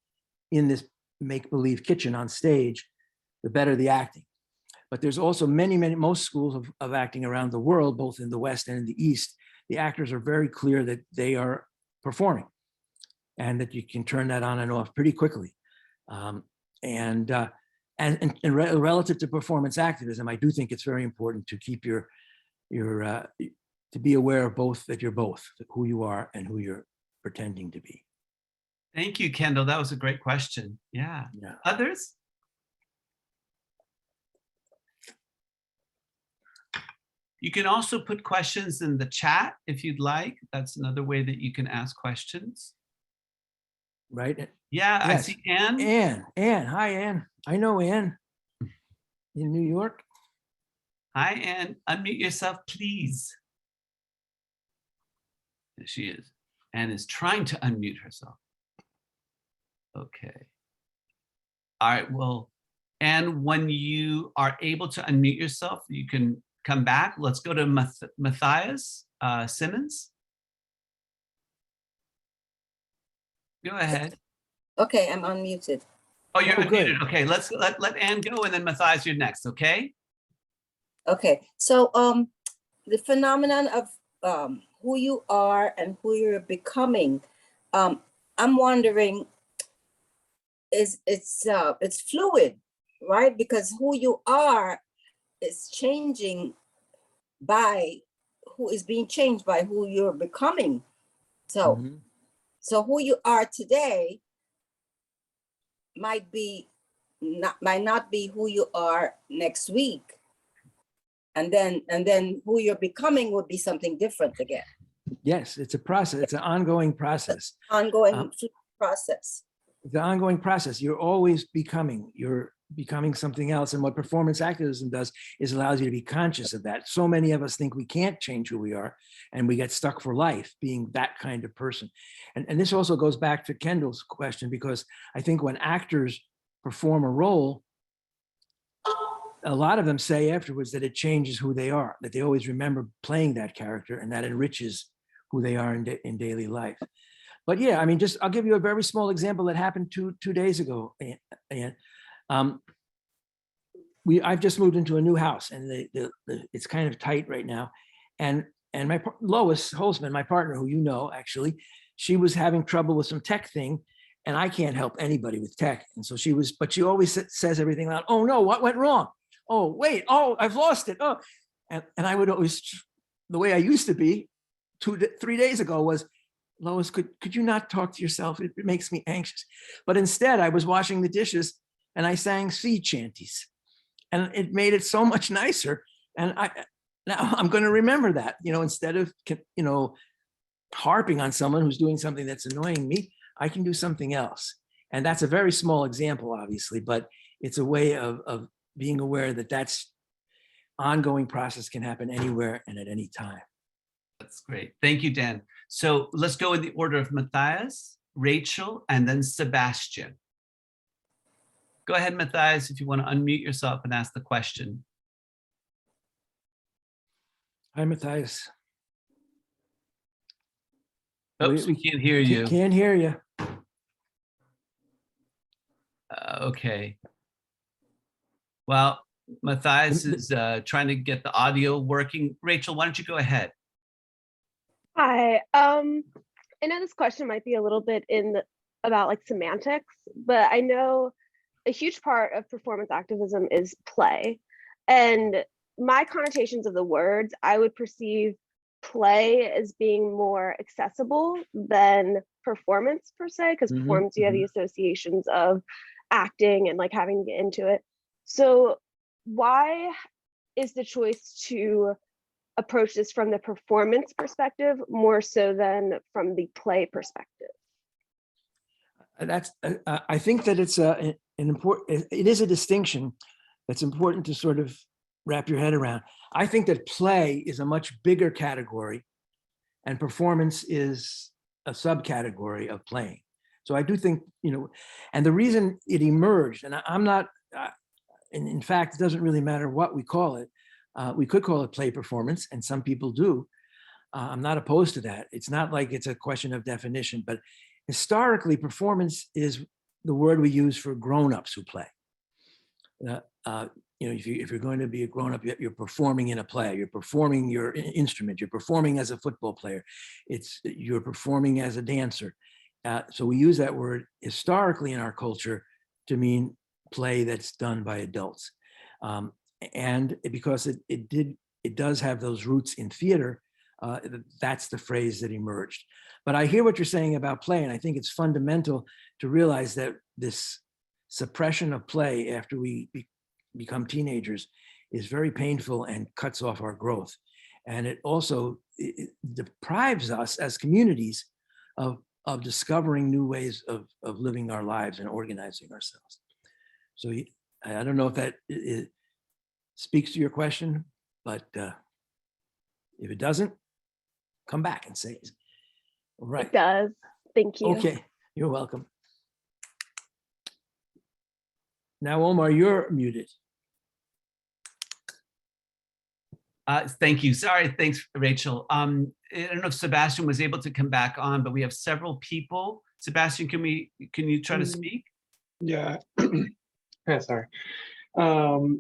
Speaker 2: in this make-believe kitchen on stage, the better the acting. But there's also most schools of acting around the world, both in the West and in the East. The actors are very clear that they are performing, and that you can turn that on and off pretty quickly. And relative to performance activism, I do think it's very important to keep to be aware of both, that you're both who you are and who you're pretending to be.
Speaker 1: Thank you, Kendall. That was a great question. Yeah. Others? You can also put questions in the chat if you'd like. That's another way that you can ask questions.
Speaker 2: Right?
Speaker 1: Yeah,
Speaker 2: Yes.
Speaker 1: I see Anne.
Speaker 2: Anne. Hi, Anne. I know Anne in New York.
Speaker 1: Hi, Anne. Unmute yourself, please. There she is. Anne is trying to unmute herself. Okay. All right, well, and when you are able to unmute yourself, you can come back. Let's go to Matthias Simmons. Go ahead.
Speaker 5: Okay, I'm unmuted.
Speaker 1: Oh, you're unmuted.
Speaker 2: Good.
Speaker 1: Okay, let's let Anne go, and then Matthias, you're next, okay?
Speaker 5: Okay, so the phenomenon of who you are and who you're becoming, I'm wondering, it's fluid, right? Because who you are is changing by who is being changed by who you're becoming. So, so who you are today might not be who you are next week, and then who you're becoming would be something different again.
Speaker 2: Yes, it's a process. It's an ongoing process.
Speaker 5: Ongoing process.
Speaker 2: The ongoing process. You're always becoming. You're becoming something else. And what performance activism does is allows you to be conscious of that. So many of us think we can't change who we are, and we get stuck for life being that kind of person. And this also goes back to Kendall's question, because I think when actors perform a role, a lot of them say afterwards that it changes who they are, that they always remember playing that character, and that enriches who they are in daily life. But yeah, I mean, I'll give you a very small example that happened two days ago. And I've just moved into a new house, and it's kind of tight right now. And my Lois Holzman, my partner, who you know, actually, she was having trouble with some tech thing, and I can't help anybody with tech. And so but she always says everything loud. Oh no, what went wrong? Oh, wait, oh, I've lost it. Oh, and I would always, the way I used to be 3 days ago was, Lois, could you not talk to yourself? It makes me anxious. But instead, I was washing the dishes and I sang sea chanties, and it made it so much nicer. And now I'm going to remember that, instead of, harping on someone who's doing something that's annoying me, I can do something else. And that's a very small example, obviously, but it's a way of being aware that that's ongoing process can happen anywhere and at any time.
Speaker 1: That's great. Thank you, Dan. So let's go in the order of Matthias, Rachel, and then Sebastian. Go ahead, Matthias, if you want to unmute yourself and ask the question.
Speaker 2: Hi, Matthias.
Speaker 1: Oops, we can't hear you.
Speaker 2: Can't hear you.
Speaker 1: Okay. Well, Matthias is trying to get the audio working. Rachel, why don't you go ahead?
Speaker 6: Hi. I know this question might be a little bit about like semantics, but I know a huge part of performance activism is play. And my connotations of the words, I would perceive play as being more accessible than performance per se, because performance, you have the associations of acting and like having to get into it. So why is the choice to approach this from the performance perspective more so than from the play perspective?
Speaker 2: I think that it's an important, it is a distinction that's important to sort of wrap your head around. I think that play is a much bigger category and performance is a subcategory of playing. So I do think, and the reason it emerged, and I'm not, and in fact, it doesn't really matter what we call it. We could call it play performance, and some people do. I'm not opposed to that. It's not like it's a question of definition, but historically, performance is the word we use for grown-ups who play. If you're going to be a grown-up, you're performing in a play, you're performing your instrument, you're performing as a football player, you're performing as a dancer. So we use that word historically in our culture to mean play that's done by adults. And because it does have those roots in theater, that's the phrase that emerged. But I hear what you're saying about play, and I think it's fundamental to realize that this suppression of play after we become teenagers is very painful and cuts off our growth. And it also deprives us as communities of discovering new ways of living our lives and organizing ourselves. So I don't know if that speaks to your question, but if it doesn't, come back and say it. All right.
Speaker 6: It does. Thank you.
Speaker 2: Okay, you're welcome. Now, Omar, you're muted.
Speaker 1: Thank you. Sorry, thanks, Rachel. I don't know if Sebastian was able to come back on, but we have several people. Sebastian, can you try to speak?
Speaker 7: Yeah. Yeah, sorry. So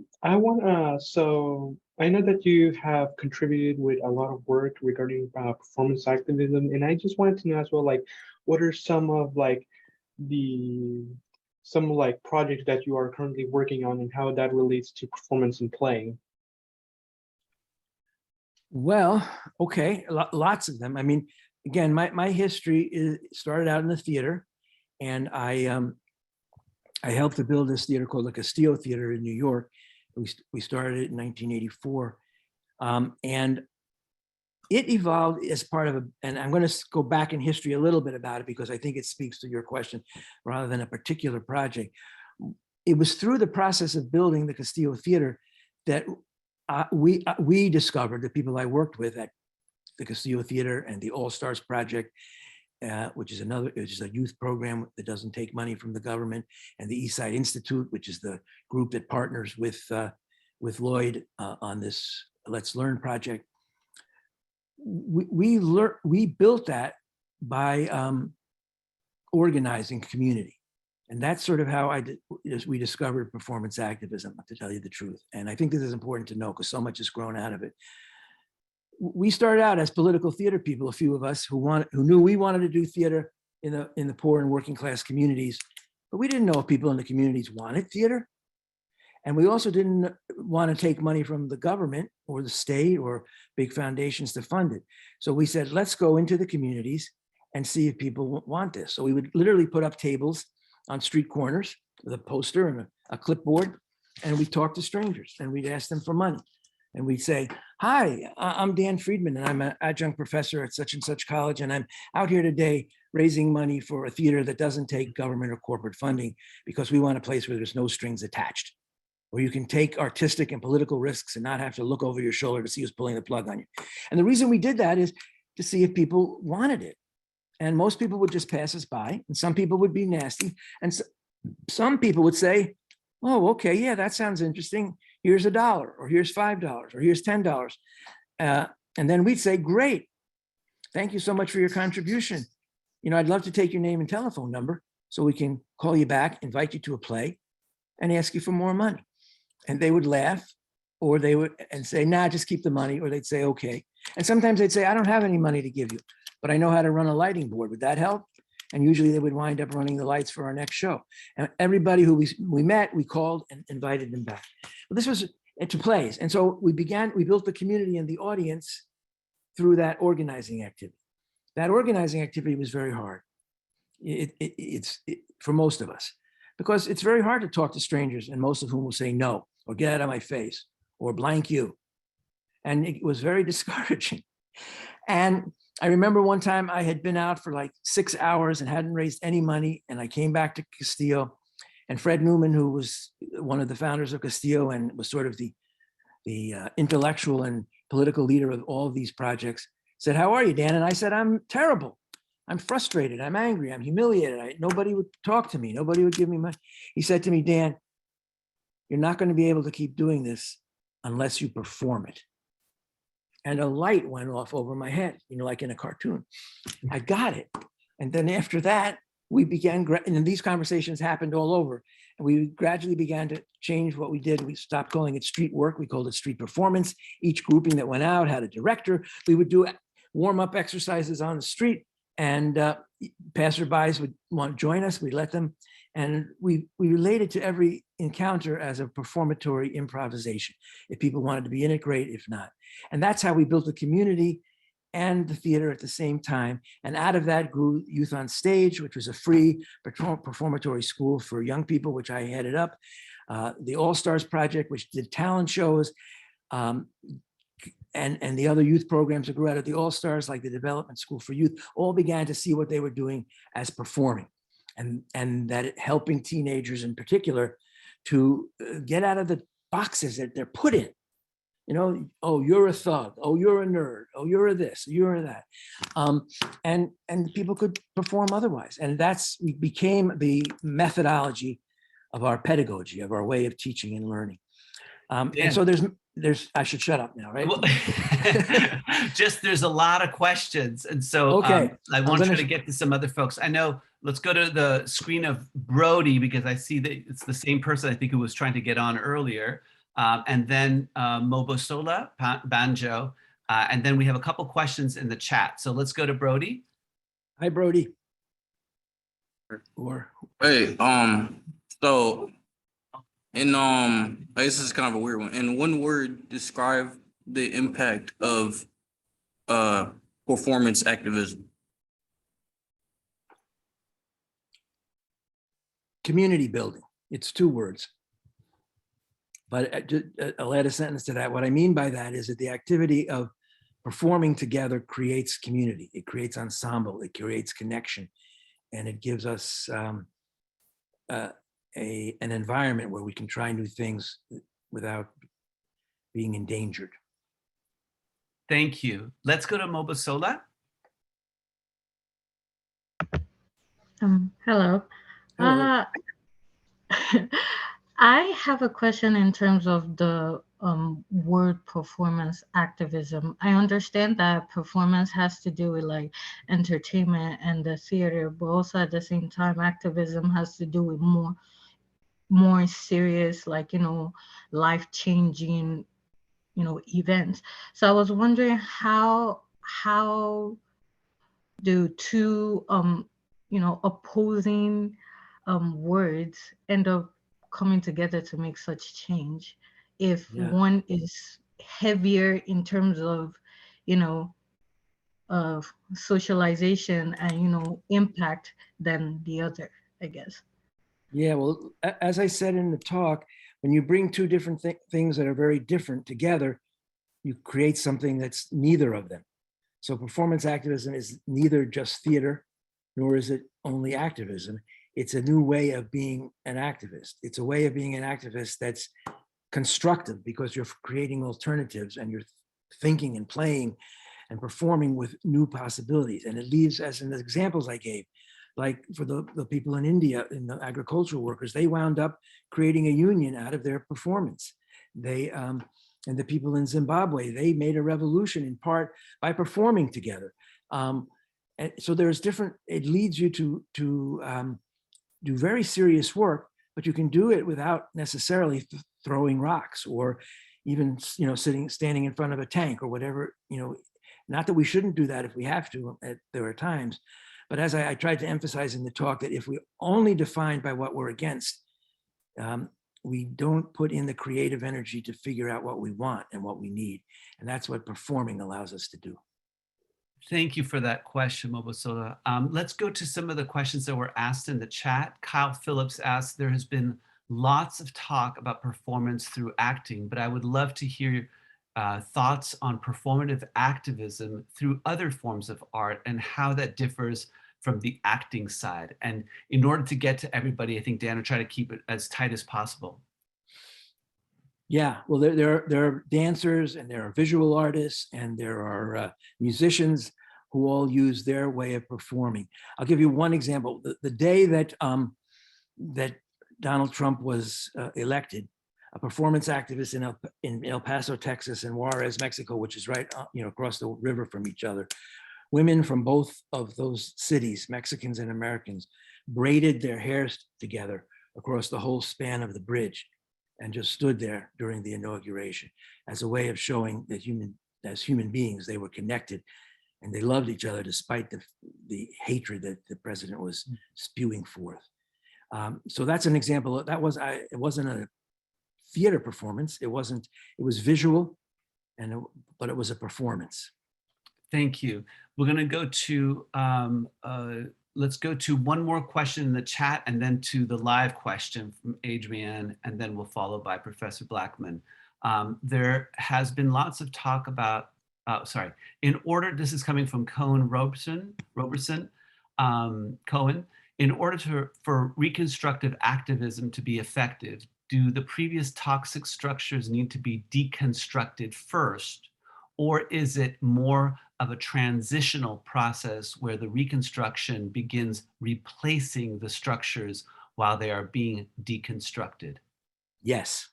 Speaker 7: I know that you have contributed with a lot of work regarding performance activism, and I just wanted to know as well, like, what are some projects that you are currently working on and how that relates to performance and play?
Speaker 2: Well, okay, lots of them. I mean, again, my history started out in the theater, and I helped to build this theater called the Castillo Theatre in New York. We started it in 1984, and it evolved as part of and I'm going to go back in history a little bit about it because I think it speaks to your question rather than a particular project. It was through the process of building the Castillo Theatre that we discovered, the people I worked with at the Castillo Theatre and the All Stars Project, which is a youth program that doesn't take money from the government, and the Eastside Institute, which is the group that partners with Lloyd on this Let's Learn project. We built that by organizing community. And that's sort of how we discovered performance activism, to tell you the truth. And I think this is important to know because so much has grown out of it. We started out as political theater people, a few of us who knew we wanted to do theater in the poor and working class communities, but we didn't know if people in the communities wanted theater. And we also didn't want to take money from the government or the state or big foundations to fund it. So we said, let's go into the communities and see if people want this. So we would literally put up tables on street corners with a poster and a clipboard, and we'd talk to strangers and we'd ask them for money. And we'd say, Hi, I'm Dan Friedman, and I'm an adjunct professor at such and such college, and I'm out here today raising money for a theater that doesn't take government or corporate funding because we want a place where there's no strings attached, where you can take artistic and political risks and not have to look over your shoulder to see who's pulling the plug on you. And the reason we did that is to see if people wanted it. And most people would just pass us by, and some people would be nasty, and some people would say, oh, okay, yeah, that sounds interesting. Here's $1, or here's $5, or here's $10. And then we'd say, great, thank you so much for your contribution. You know, I'd love to take your name and telephone number so we can call you back, invite you to a play, and ask you for more money. And they would laugh, or they would and say, nah, just keep the money, or they'd say, okay. And sometimes they'd say, I don't have any money to give you, but I know how to run a lighting board. Would that help? And usually they would wind up running the lights for our next show. And everybody who we met, we called and invited them back. But this was to plays. And so we built the community and the audience through that organizing activity. That organizing activity was very hard. It's for most of us, because it's very hard to talk to strangers, and most of whom will say no, or get out of my face, or blank you. And it was very discouraging. And I remember one time I had been out for like 6 hours and hadn't raised any money. And I came back to Castillo, and Fred Newman, who was one of the founders of Castillo and was sort of the intellectual and political leader of all of these projects, said, how are you, Dan? And I said, I'm terrible. I'm frustrated. I'm angry. I'm humiliated. Nobody would talk to me. Nobody would give me money. He said to me, Dan, you're not going to be able to keep doing this unless you perform it. And a light went off over my head, you know, like in a cartoon. I got it. And then after that, we began, and these conversations happened all over. And we gradually began to change what we did. We stopped calling it street work. We called it street performance. Each grouping that went out had a director. We would do warm-up exercises on the street, and passerbys would want to join us. We'd let them. And we related to every encounter as a performatory improvisation. If people wanted to be in it, great. If not. And that's how we built the community and the theater at the same time. And out of that grew Youth on Stage, which was a free performatory school for young people, which I headed up. The All Stars Project, which did talent shows. And the other youth programs that grew out of the All Stars, like the Development School for Youth, all began to see what they were doing as performing. And that helping teenagers in particular to get out of the boxes that they're put in. You know, oh, you're a thug. Oh, you're a nerd. Oh, you're a this, you're a that. And people could perform otherwise. And we became the methodology of our pedagogy, of our way of teaching and learning. And so there's, I should shut up now, right?
Speaker 1: Well, there's a lot of questions. And so
Speaker 2: okay.
Speaker 1: I want you to get to some other folks. I know, let's go to the screen of Brody, because I see that it's the same person I think who was trying to get on earlier. And then Mobosola, Banjo. And then we have a couple questions in the chat. So let's go to Brody.
Speaker 2: Hi, Brody.
Speaker 8: Hey, so in this is kind of a weird one. In one word, describe the impact of performance activism.
Speaker 2: Community building. It's 2 words. But I'll add a sentence to that. What I mean by that is that the activity of performing together creates community. It creates ensemble. It creates connection. And it gives us an environment where we can try new things without being endangered.
Speaker 1: Thank you. Let's go to Mobosola.
Speaker 9: Hello. I have a question in terms of the word performance activism. I understand that performance has to do with like entertainment and the theater, but also at the same time, activism has to do with more serious, like, you know, life-changing, you know, events. So I was wondering how do 2 you know, opposing words end up coming together to make such change if one is heavier in terms of, you know, of socialization and, you know, impact than the other, I guess.
Speaker 2: Yeah, well, as I said in the talk, when you bring 2 different things that are very different together, you create something that's neither of them. So performance activism is neither just theater, nor is it only activism. It's a new way of being an activist. It's a way of being an activist that's constructive because you're creating alternatives and you're thinking and playing and performing with new possibilities. And it leaves, as in the examples I gave, like for the people in India, in the agricultural workers, they wound up creating a union out of their performance. They, and the people in Zimbabwe, they made a revolution in part by performing together. And so there's different, it leads you to do very serious work, but you can do it without necessarily throwing rocks or even, standing in front of a tank or whatever, not that we shouldn't do that if we have to, there are times, but as I tried to emphasize in the talk, that if we only define by what we're against, we don't put in the creative energy to figure out what we want and what we need. And that's what performing allows us to do.
Speaker 1: Thank you for that question, Mobosola. Let's go to some of the questions that were asked in the chat. Kyle Phillips asked, there has been lots of talk about performance through acting, but I would love to hear thoughts on performative activism through other forms of art and how that differs from the acting side. And in order to get to everybody, I think Dan will try to keep it as tight as possible.
Speaker 2: Yeah, well, there are dancers and there are visual artists and there are musicians who all use their way of performing. I'll give you one example. The day that that Donald Trump was elected, a performance activist in El Paso, Texas, and Juarez, Mexico, which is right across the river from each other, women from both of those cities, Mexicans and Americans, braided their hairs together across the whole span of the bridge and just stood there during the inauguration as a way of showing that as human beings, they were connected and they loved each other despite the hatred that the president was spewing forth. So that's an example. That was, it wasn't a theater performance. It was visual, but it was a performance.
Speaker 1: Thank you. We're going to go to, let's go to one more question in the chat and then to the live question from Adrienne, and then we'll follow by Professor Blackman. There has been lots of talk about, this is coming from Cohen Roberson, in order for reconstructive activism to be effective, do the previous toxic structures need to be deconstructed first, or is it more of a transitional process where the reconstruction begins replacing the structures while they are being deconstructed?
Speaker 2: Yes,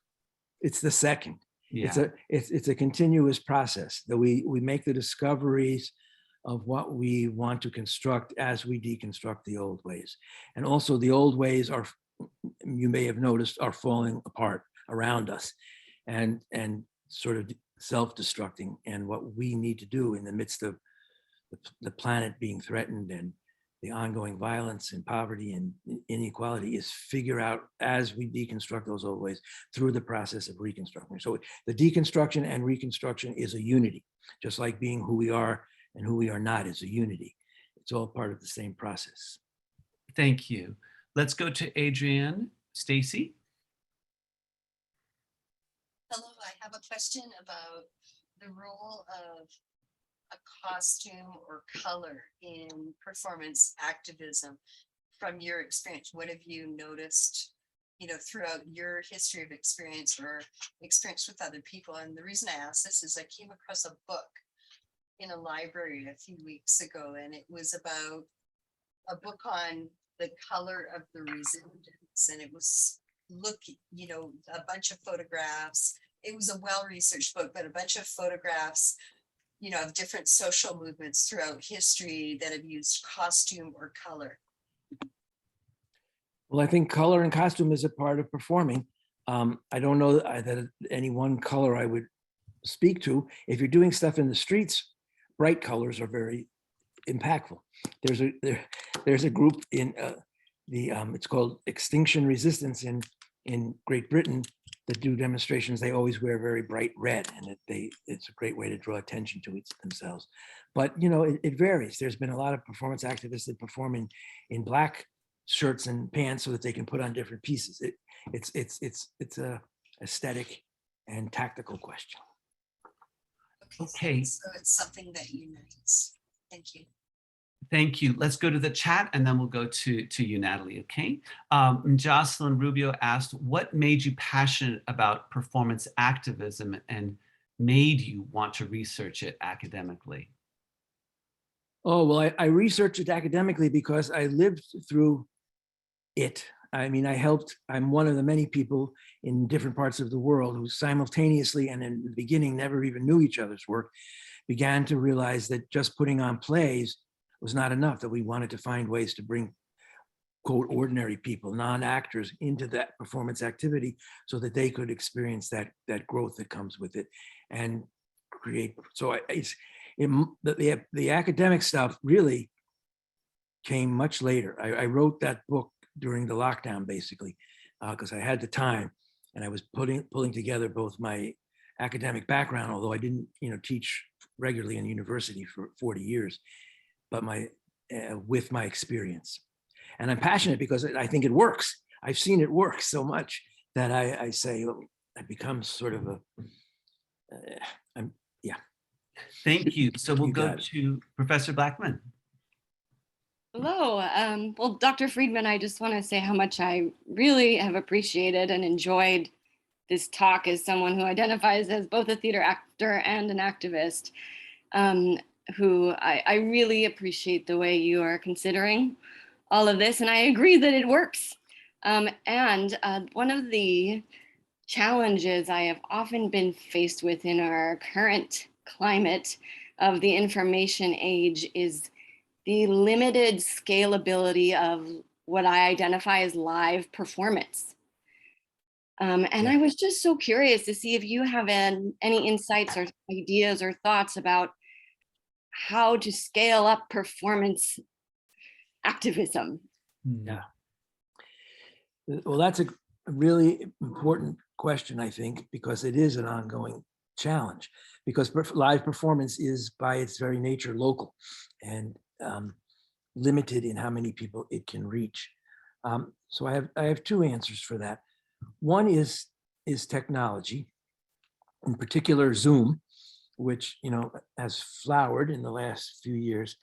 Speaker 2: it's the second.
Speaker 1: Yeah.
Speaker 2: It's a continuous process that we make the discoveries of what we want to construct as we deconstruct the old ways. And also the old ways are, you may have noticed, are falling apart around us and sort of self-destructing. And what we need to do in the midst of the planet being threatened and the ongoing violence and poverty and inequality is figure out as we deconstruct those old ways through the process of reconstruction. So the deconstruction and reconstruction is a unity, just like being who we are and who we are not is a unity. It's all part of the same process.
Speaker 1: Thank you. Let's go to Adrienne. Stacy.
Speaker 3: Hello, I have a question about the role of a costume or color in performance activism. From your experience, what have you noticed, throughout your history of experience or experience with other people? And the reason I ask this is I came across a book in a library a few weeks ago, and it was about a book on the color of the resistance, and it was a bunch of photographs. It was a well-researched book, but a bunch of photographs of different social movements throughout history that have used costume or color.
Speaker 2: Well, I think color and costume is a part of performing. I don't know that any one color I would speak to. If you're doing stuff in the streets, bright colors are very impactful. There's a group in it's called Extinction Resistance in Great Britain that do demonstrations. They always wear very bright red, and it's a great way to draw attention to themselves. But it varies. There's been a lot of performance activists that perform in black shirts and pants so that they can put on different pieces. It's a aesthetic and tactical question.
Speaker 1: Okay.
Speaker 3: So it's something that unites. Thank you.
Speaker 1: Thank you. Let's go to the chat and then we'll go to you, Natalie, okay? Jocelyn Rubio asked, what made you passionate about performance activism and made you want to research it academically?
Speaker 2: Oh, well, I researched it academically because I lived through it. I mean, I'm one of the many people in different parts of the world who simultaneously and in the beginning never even knew each other's work, began to realize that just putting on plays was not enough, that we wanted to find ways to bring, quote, ordinary people, non-actors, into that performance activity so that they could experience that growth that comes with it and create. So the academic stuff really came much later. I wrote that book during the lockdown, basically, because I had the time and I was pulling together both my academic background, although I didn't, teach regularly in university for 40 years, but with my experience. And I'm passionate because I think it works. I've seen it work so much that I say, I become sort of yeah.
Speaker 1: Thank you. So we'll
Speaker 2: You
Speaker 1: go
Speaker 2: got it.
Speaker 1: to Professor Blackman.
Speaker 10: Hello. Well, Dr. Friedman, I just want to say how much I really have appreciated and enjoyed this talk as someone who identifies as both a theater actor and an activist, who I really appreciate the way you are considering all of this, and I agree that it works. And one of the challenges I have often been faced with in our current climate of the information age is the limited scalability of what I identify as live performance. And I was just so curious to see if you have any insights or ideas or thoughts about how to scale up performance activism.
Speaker 2: Yeah. Well, that's a really important question, I think, because it is an ongoing challenge, because live performance is by its very nature local and limited in how many people it can reach. So I have two answers for that. One is technology, in particular Zoom, which has flowered in the last few years.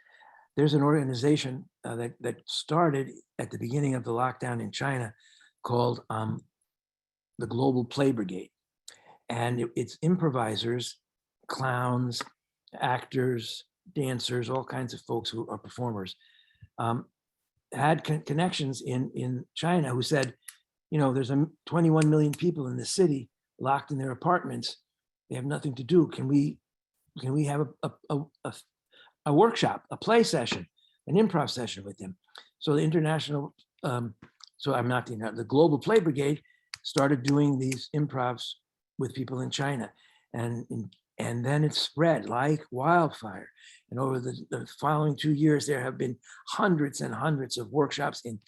Speaker 2: There's an organization that started at the beginning of the lockdown in China called the Global Play Brigade. And it's improvisers, clowns, actors, dancers, all kinds of folks who are performers, had connections in China who said, there's 21 million people in the city locked in their apartments. They have nothing to do. Can we have a workshop, a play session, an improv session with them? So the the Global Play Brigade started doing these improvs with people in China, and then it spread like wildfire. And over the following 2 years, there have been hundreds and hundreds of workshops in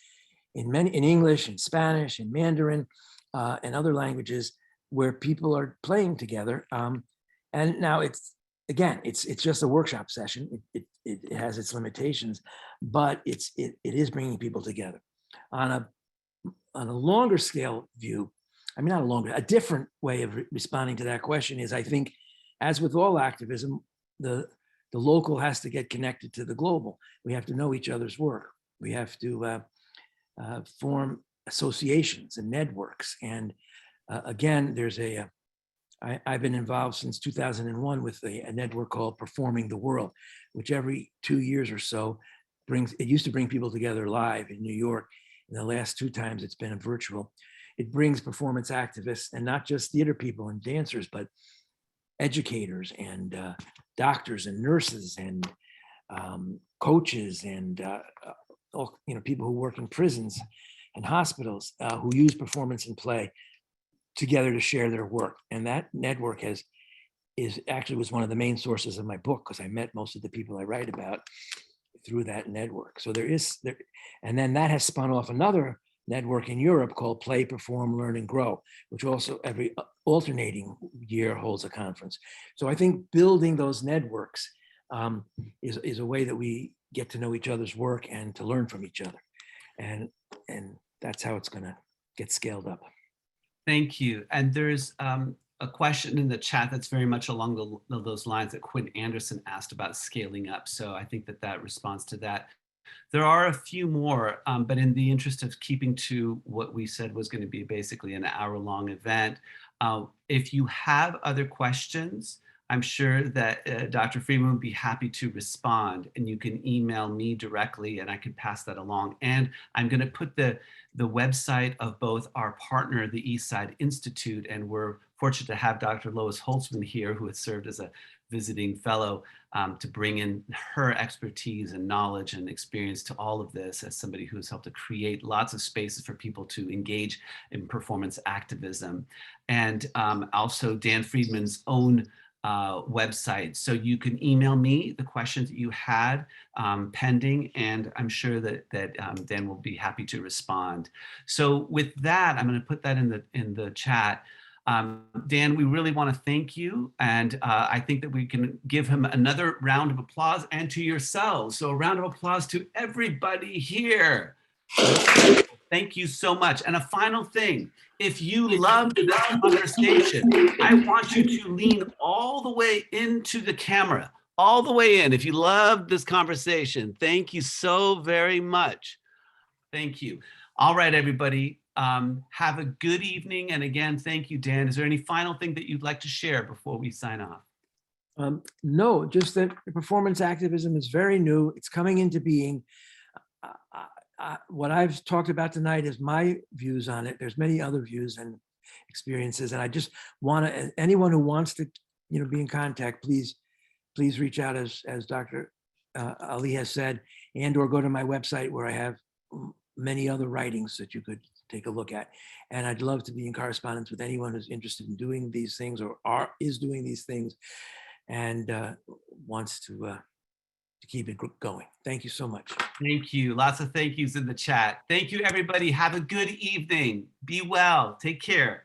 Speaker 2: English, in Spanish, in Mandarin, and other languages where people are playing together. And now it's just a workshop session. It has its limitations, but it is bringing people together. On a longer scale view, a different way of responding to that question is, I think, as with all activism, the local has to get connected to the global. We have to know each other's work. We have to form associations and networks. And again, I've been involved since 2001 with a network called Performing the World, which every 2 years or so it used to bring people together live in New York. In the last 2 times, it's been a virtual. It brings performance activists, and not just theater people and dancers, but educators and doctors and nurses and coaches and people who work in prisons and hospitals who use performance and play together to share their work. And that network was one of the main sources of my book, because I met most of the people I write about through that network. So and then that has spun off another network in Europe called Play, Perform, Learn, and Grow, which also every alternating year holds a conference. So I think building those networks is a way that we get to know each other's work and to learn from each other. And that's how it's going to get scaled up.
Speaker 1: Thank you. And there's a question in the chat that's very much along those lines that Quinn Anderson asked about scaling up. So I think that responds to that. There are a few more, but in the interest of keeping to what we said was going to be basically an hour-long event, if you have other questions, I'm sure that Dr. Friedman would be happy to respond, and you can email me directly and I can pass that along. And I'm going to put the website of both our partner, the Eastside Institute, and we're fortunate to have Dr. Lois Holtzman here, who has served as a visiting fellow, to bring in her expertise and knowledge and experience to all of this, as somebody who has helped to create lots of spaces for people to engage in performance activism. And also Dan Friedman's own website. So you can email me the questions that you had pending, and I'm sure that Dan will be happy to respond. So with that, I'm going to put that in the chat. Dan, we really want to thank you, and I think that we can give him another round of applause, and to yourselves. So a round of applause to everybody here. Thank you so much. And a final thing, if you loved this conversation, I want you to lean all the way into the camera, all the way in. If you loved this conversation, thank you so very much. Thank you. All right, everybody. Have a good evening. And again, thank you, Dan. Is there any final thing that you'd like to share before we sign off?
Speaker 2: No, just that performance activism is very new. It's coming into being. What I've talked about tonight is my views on it. There's many other views and experiences, and I just want to, anyone who wants to, be in contact, please reach out, as Dr. Ali has said, and or go to my website where I have many other writings that you could take a look at. And I'd love to be in correspondence with anyone who's interested in doing these things or is doing these things and wants to keep it going. Thank you so much.
Speaker 1: Thank you. Lots of thank yous in the chat. Thank you, everybody. Have a good evening. Be well. Take care.